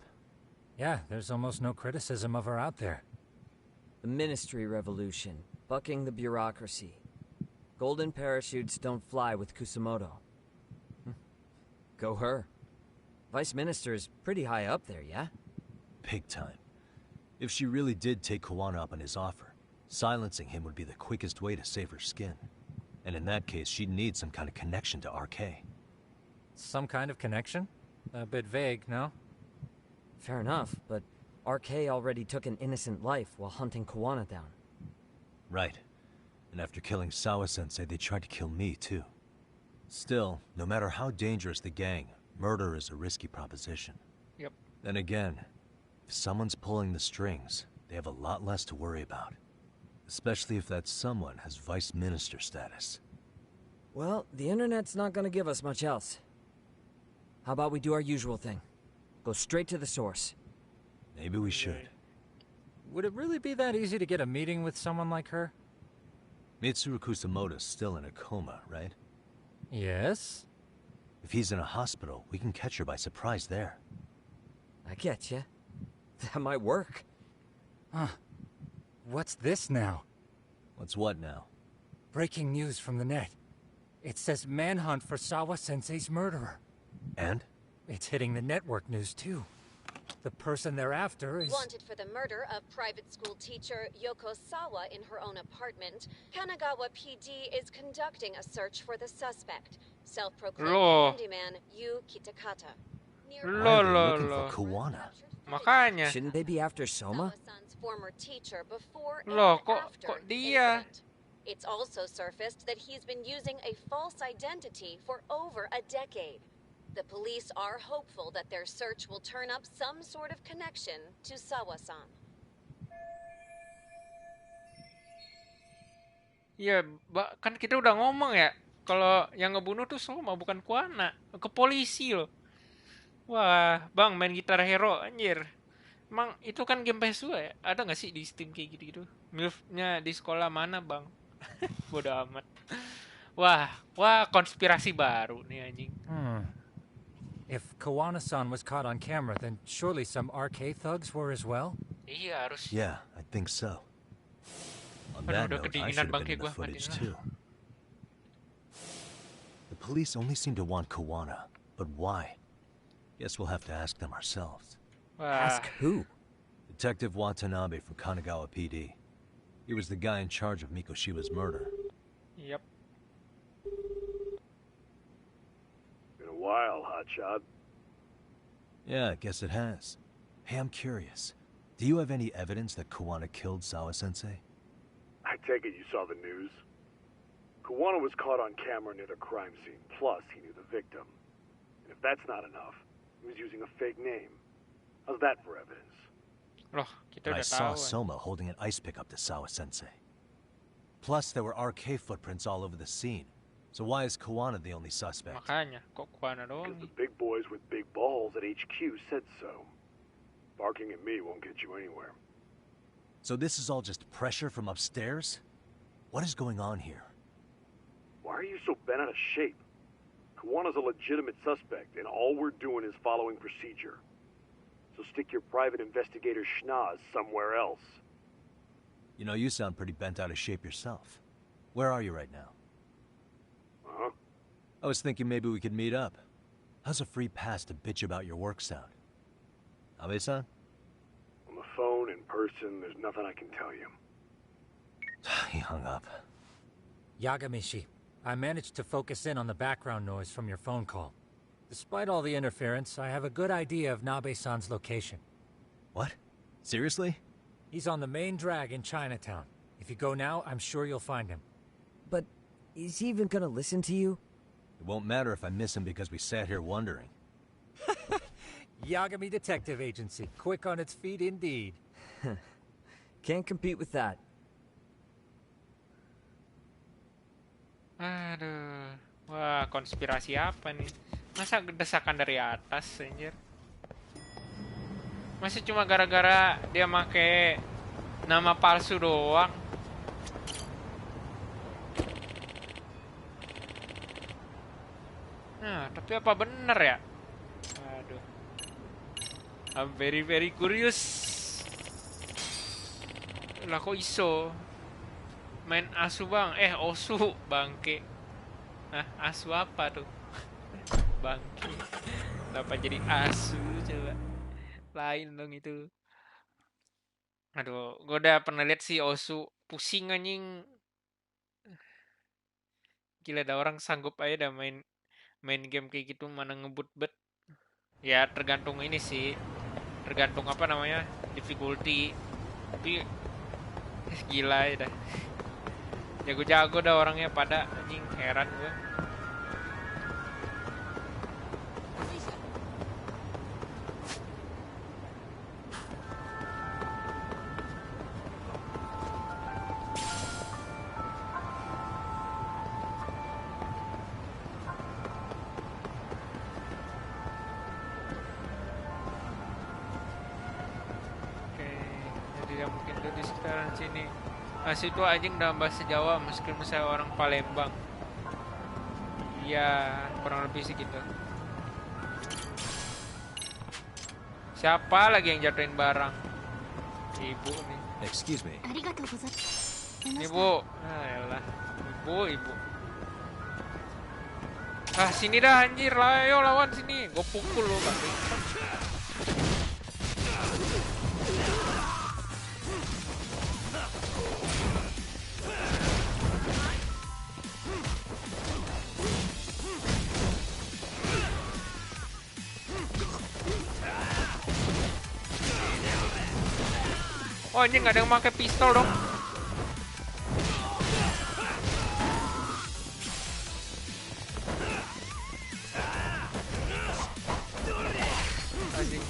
Yeah, there's almost no criticism of her out there. The Ministry Revolution, bucking the bureaucracy. Golden parachutes don't fly with Kusamoto. Go her. Vice Minister is pretty high up there, yeah? Big time. If she really did take Kawana up on his offer, silencing him would be the quickest way to save her skin. And in that case, she'd need some kind of connection to RK. Some kind of connection? A bit vague, no? Fair enough, but RK already took an innocent life while hunting Kawana down. Right. And after killing Sawa-sensei, they tried to kill me, too. Still, no matter how dangerous the gang, murder is a risky proposition. Yep. Then again, if someone's pulling the strings, they have a lot less to worry about. Especially if that someone has vice minister status. Well, the internet's not gonna give us much else. How about we do our usual thing? Go straight to the source. Maybe we should. Would it really be that easy to get a meeting with someone like her? Mitsuru Kusamoto's still in a coma, right? Yes? If he's in a hospital, we can catch her by surprise there. I get ya. That might work. Huh. What's this now? What's what now? Breaking news from the net. It says manhunt for Sawa-sensei's murderer. And? It's hitting the network news, too. The person they're after is... Wanted for the murder of private school teacher Yoko Sawa in her own apartment, Kanagawa PD is conducting a search for the suspect, self-proclaimed handyman Yu Kitakata. Looking for Kawana. Makanya. Shouldn't they be after Soma? Sawa-san's former teacher before and Loh, after kok the dia? incident. It's also surfaced that he's been using a false identity for over a decade. The police are hopeful that their search will turn up some sort of connection to Sawa-san. Iya, kan kita udah ngomong ya, kalau yang ngebunuh tuh Soma bukan Kuana, ke polisi loh. Wah, bang main gitar hero anjir. Emang itu kan game PS2 ya? Ada nggak sih di Steam kayak gitu-gitu? Milf-nya di sekolah mana bang? Bodoh amat. Wah, konspirasi baru nih anjing. If Kawana-san was caught on camera, then surely some RK thugs were as well? Iya, harus. Yeah, I think so. On that note, I should have been in the footage too. The police only seem to want Kawana, but why? Guess we'll have to ask them ourselves. Ask who? Detective Watanabe from Kanagawa PD. He was the guy in charge of Mikoshiba's murder. Yep. Been a while, Hotshot. Yeah, I guess it has. Hey, I'm curious. Do you have any evidence that Kawana killed Sawa-sensei? I take it you saw the news. Kawana was caught on camera near the crime scene, plus he knew the victim. And if that's not enough, he was using a fake name. How's that for evidence? Loh, kita I udah saw tahu. Soma holding an ice pick up to Sawa-sensei. Plus, there were RK footprints all over the scene. So why is Kawana the only suspect? Makanya, kok Kuana doang Because nih? the big boys with big balls at HQ said so. Barking at me won't get you anywhere. So this is all just pressure from upstairs? What is going on here? Why are you so bent out of shape? Kawana's a legitimate suspect, and all we're doing is following procedure. So stick your private investigator schnoz somewhere else. You know, you sound pretty bent out of shape yourself. Where are you right now? Huh? I was thinking maybe we could meet up. How's a free pass to bitch about your work sound? Abe-san? On the phone, in person, there's nothing I can tell you. He hung up. Yagamishi, I managed to focus in on the background noise from your phone call. Despite all the interference, I have a good idea of Nabe-san's location. What? Seriously? He's on the main drag in Chinatown. If you go now, I'm sure you'll find him. But is he even gonna listen to you? It won't matter if I miss him because we sat here wondering. Yagami Detective Agency, quick on its feet indeed. Can't compete with that. Aduh. Wah, konspirasi apa nih? Masa desakan dari atas, anjir? Masa cuma gara-gara dia make nama palsu doang? Nah, tapi apa bener ya? Aduh. I'm very curious. Lah kok iso? Main asu bang? Osu bangke. Nah, asu apa tuh? Bangke. Kenapa jadi asu coba? Lain dong itu. Aduh, gue udah pernah lihat sih osu. Pusing anjing. Gila, ada orang sanggup aja dah main game kayak gitu, mana ngebut bet. Ya tergantung ini sih. Tergantung apa namanya? Difficulty. Tapi gila ya dah. Jago-jago dah orangnya pada, anjing, heran gue. Oke, jadi ya mungkin tuh di sekitaran sini. Masih itu anjing dalam bahasa Jawa meskipun saya orang Palembang. Iya, kurang lebih sih gitu. Siapa lagi yang jatuhin barang? Ibu nih. Excuse me. Ibu. Ah, elah. Ibu. Ah, sini dah anjir. Ayo lawan sini. Gue pukul lo, Bang. Oh, ini nggak ada yang pakai pistol dong. Anjing.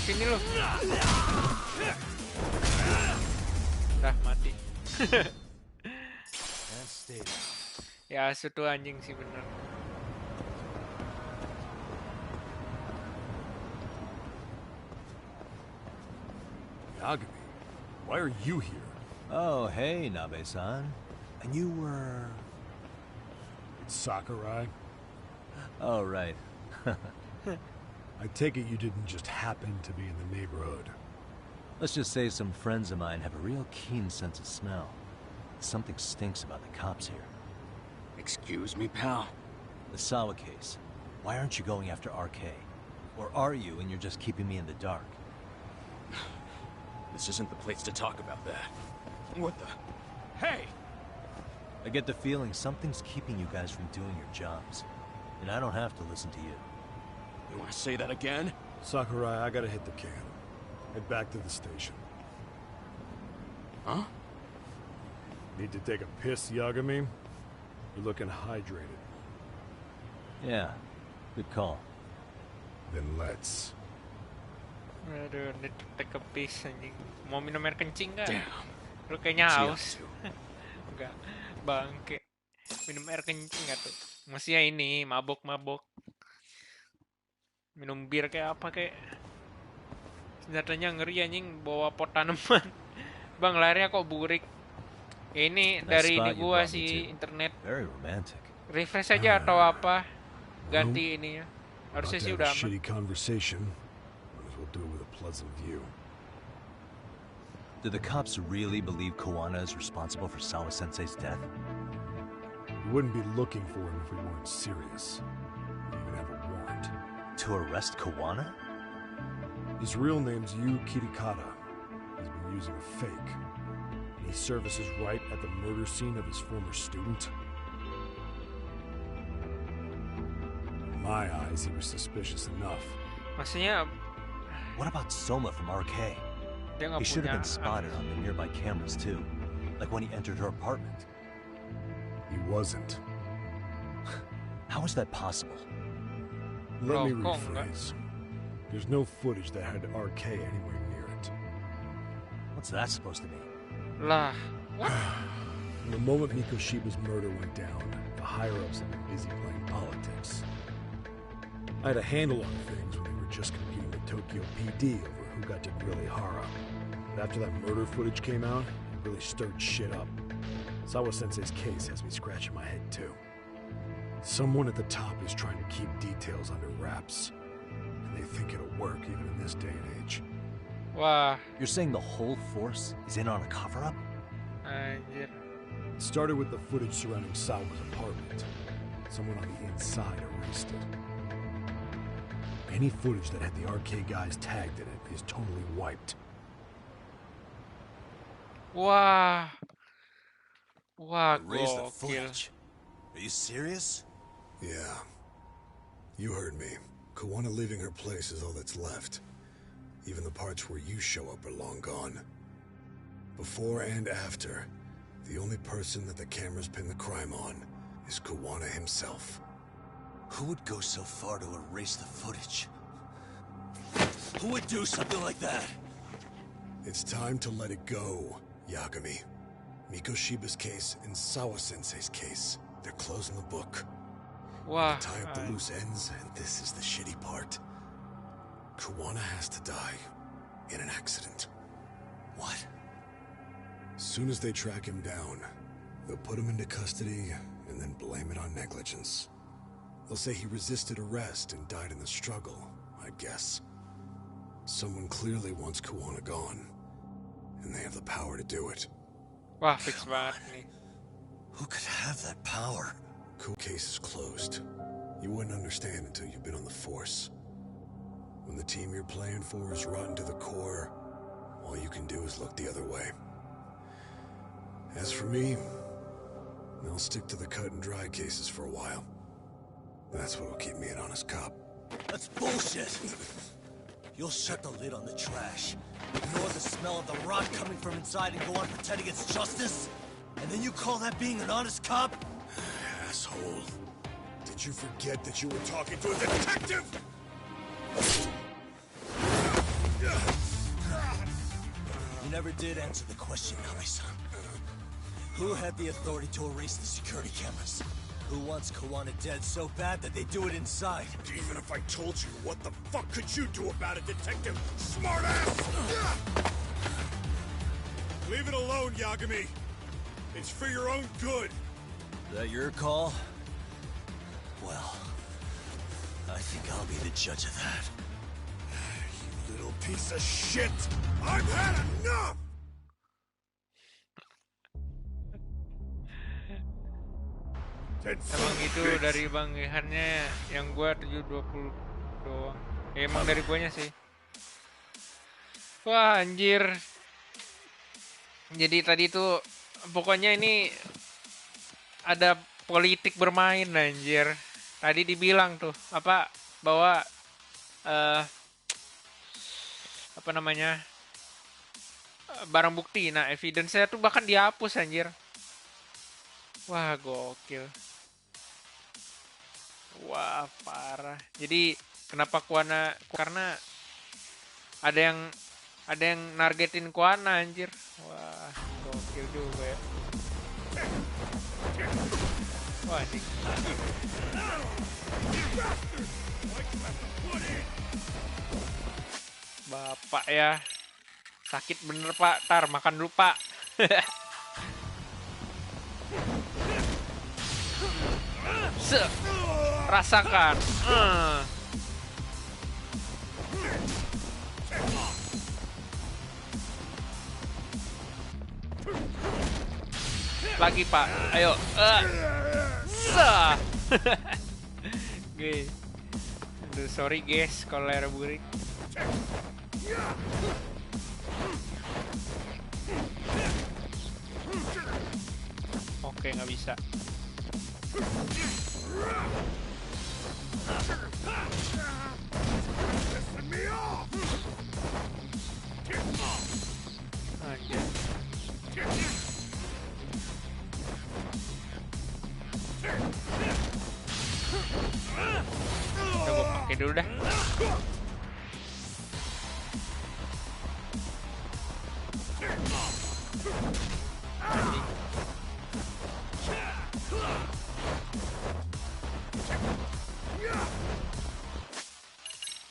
Sini lo. Dah mati. Ya asu tuh anjing sih bener. Yagami, why are you here? Oh, hey, Nabe-san. And you were... It's Sakurai. Oh, right. I take it you didn't just happen to be in the neighborhood. Let's just say some friends of mine have a real keen sense of smell. Something stinks about the cops here. Excuse me, pal? The Sawa case. Why aren't you going after RK? Or are you and you're just keeping me in the dark? This isn't the place to talk about that. What the... Hey! I get the feeling something's keeping you guys from doing your jobs. And I don't have to listen to you. You want to say that again? Sakurai, I gotta hit the can. Head back to the station. Huh? Need to take a piss, Yagami? You're looking hydrated. Yeah, good call. Then let's. Aduh, need to take a piss anjing. Mau minum air kencing kan? Damn. Lu kayaknya haus. Enggak, bangke. Minum air kencing gak tuh? Maksudnya ini, mabok-mabok. Minum bir kayak apa kayak. Senjatanya ngeri anjing, bawa pot tanaman. Bang, larinya kok burik. Ini dari di gua sih internet. Very romantic. Refresh aja atau apa? Ganti ini ya. Harusnya sih udah aman. Shitty conversation. Might as well do it with a pleasant view. Do the cops really believe Kawana is responsible for Sawa-sensei's death? We wouldn't be looking for him if we weren't serious. We even have a warrant. To arrest Kawana? His real name's Yu Kirikata. He's been using a fake. And he services right at the murder scene of his former student. In my eyes, he was suspicious enough. Maksudnya, what about Soma from RK? He should have been spotted on the nearby cameras too, like when he entered her apartment. He wasn't. How is that possible? Let me rephrase. There's no footage that had RK anywhere near it. What's that supposed to mean? Lah, what? The moment Mikoshiba's murder went down, the higher-ups have been busy playing politics. I had a handle on things when they were just competing with Tokyo PD over who got to grill Ihara. But after that murder footage came out, it really stirred shit up. Sawa-sensei's case has me scratching my head too. Someone at the top is trying to keep details under wraps. And they think it'll work even in this day and age. Wah. You're saying the whole force is in on a cover-up? Anjir. It started with the footage surrounding Sawa's apartment. Someone on the inside erased it. Any footage that had the RK guys tagged in it is totally wiped. Wah. Wah, Erase the gokil. footage. Are you serious? Yeah. You heard me. Kawana leaving her place is all that's left. Even the parts where you show up are long gone. Before and after, the only person that the cameras pin the crime on is Kawana himself. Who would go so far to erase the footage? Who would do something like that? It's time to let it go, Yagami. Mikoshiba's case and Sawa-sensei's case, they're closing the book. Wah. Tie up the loose ends, and this is the shitty part. Kawana has to die in an accident. What? As soon as they track him down, they'll put him into custody and then blame it on negligence. They'll say he resisted arrest and died in the struggle, I guess. Someone clearly wants Kawana gone, and they have the power to do it. Wah, fix banget nih. Who could have that power? Cool case is closed. You wouldn't understand until you've been on the force. When the team you're playing for is rotten to the core, all you can do is look the other way. As for me, I'll stick to the cut and dry cases for a while. That's what'll keep me an honest cop. That's bullshit! You'll shut the lid on the trash, ignore the smell of the rot coming from inside, and go on pretending it's justice? And then you call that being an honest cop? Asshole. Did you forget that you were talking to a detective? You never did answer the question, Kami-san. Who had the authority to erase the security cameras? Who wants Kawana dead so bad that they do it inside? Even if I told you, what the fuck could you do about it, detective? Smartass! Leave it alone, Yagami. It's for your own good. Is that your call? Well, I think I'll be the judge of that. You little piece of shit! I've had enough! Emang itu dari banggihannya yang gua 720 doang. Ya, emang dari guanya sih. Wah, anjir. Jadi tadi tuh pokoknya ini ada politik bermain, anjir. Tadi dibilang tuh apa bahwa apa namanya? Barang bukti. Nah, evidence-nya tuh bahkan dihapus, anjir. Wah, gokil. Wah, parah. Jadi kenapa Kuana? Karena ada yang nargetin Kuana, anjir. Wah, gokil juga ya. Wah, ini. Bapak ya. Sakit bener, Pak. Tar makan dulu, Pak. Rasakan. lagi, Pak. Ayo. Sah. Oke. Aduh, sorry guys kalau layar burik. Oke, nggak bisa. Anjir. Coba pakai dulu dah.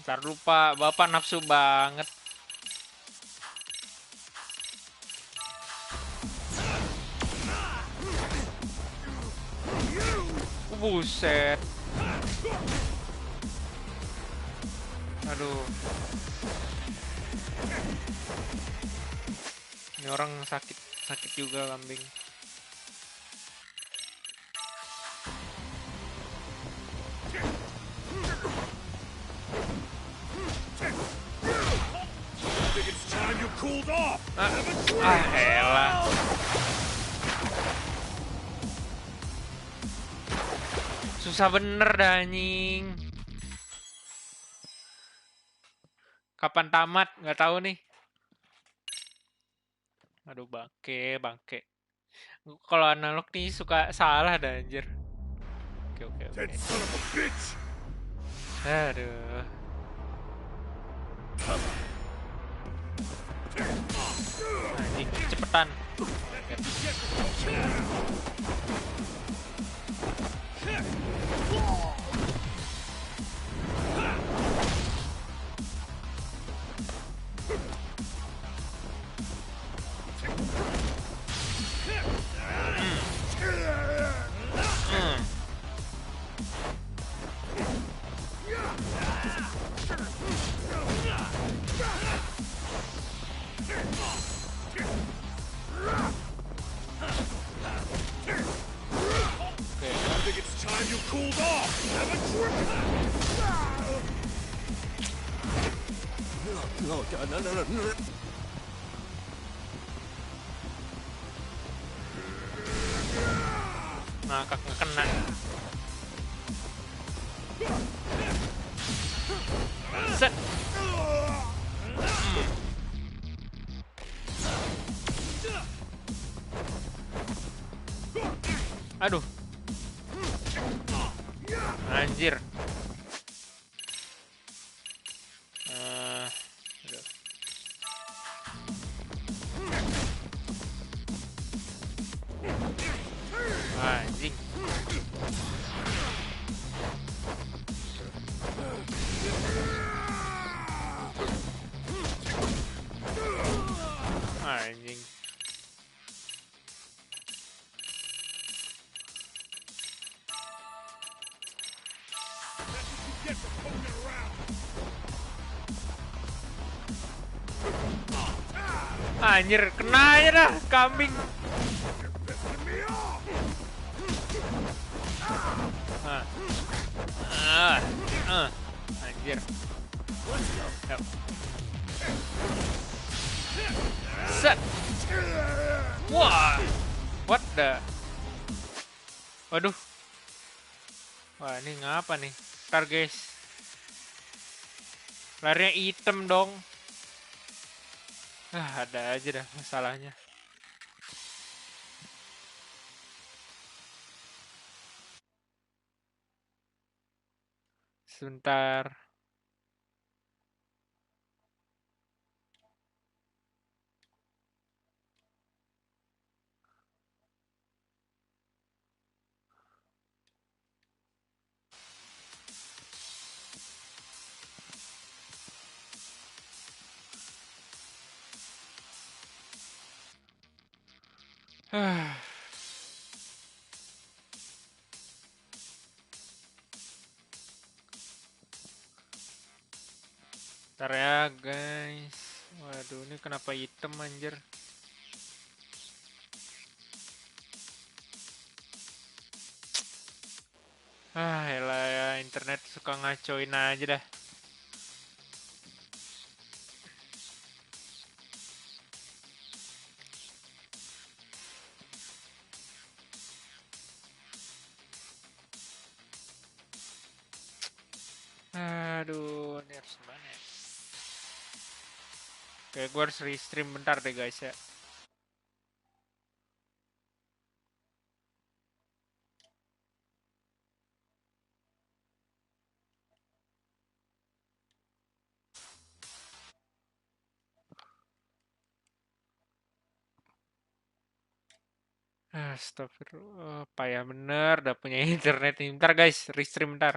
Ntar lupa, Bapak nafsu banget. Buset. Aduh. Ini orang sakit juga kambing. Elah. Susah bener dah anjing. Kapan tamat? Nggak tahu nih. Aduh, bangke. Kalau analog nih suka salah dah anjir. Oke. Aduh. Anjing, cepetan. Oh God, no. Ngakak nggak kena. Set. Aduh. Anjir. Anjing. Anjing. Anjir, kena aja dah kambing. Anjir. Yuk. Set. Wah. What the? Waduh. Wah, ini ngapa nih? Ntar guys. Larinya item dong. Ada aja dah masalahnya. Sebentar. Ntar ya guys. Waduh, ini kenapa hitam anjir? Elah ya, internet suka ngacoin aja dah. Aduh, ini harus gimana ya? Kayak gue harus restream bentar deh guys ya. Astagfirullah, payah bener, udah punya internet nih. Bentar guys, restream bentar.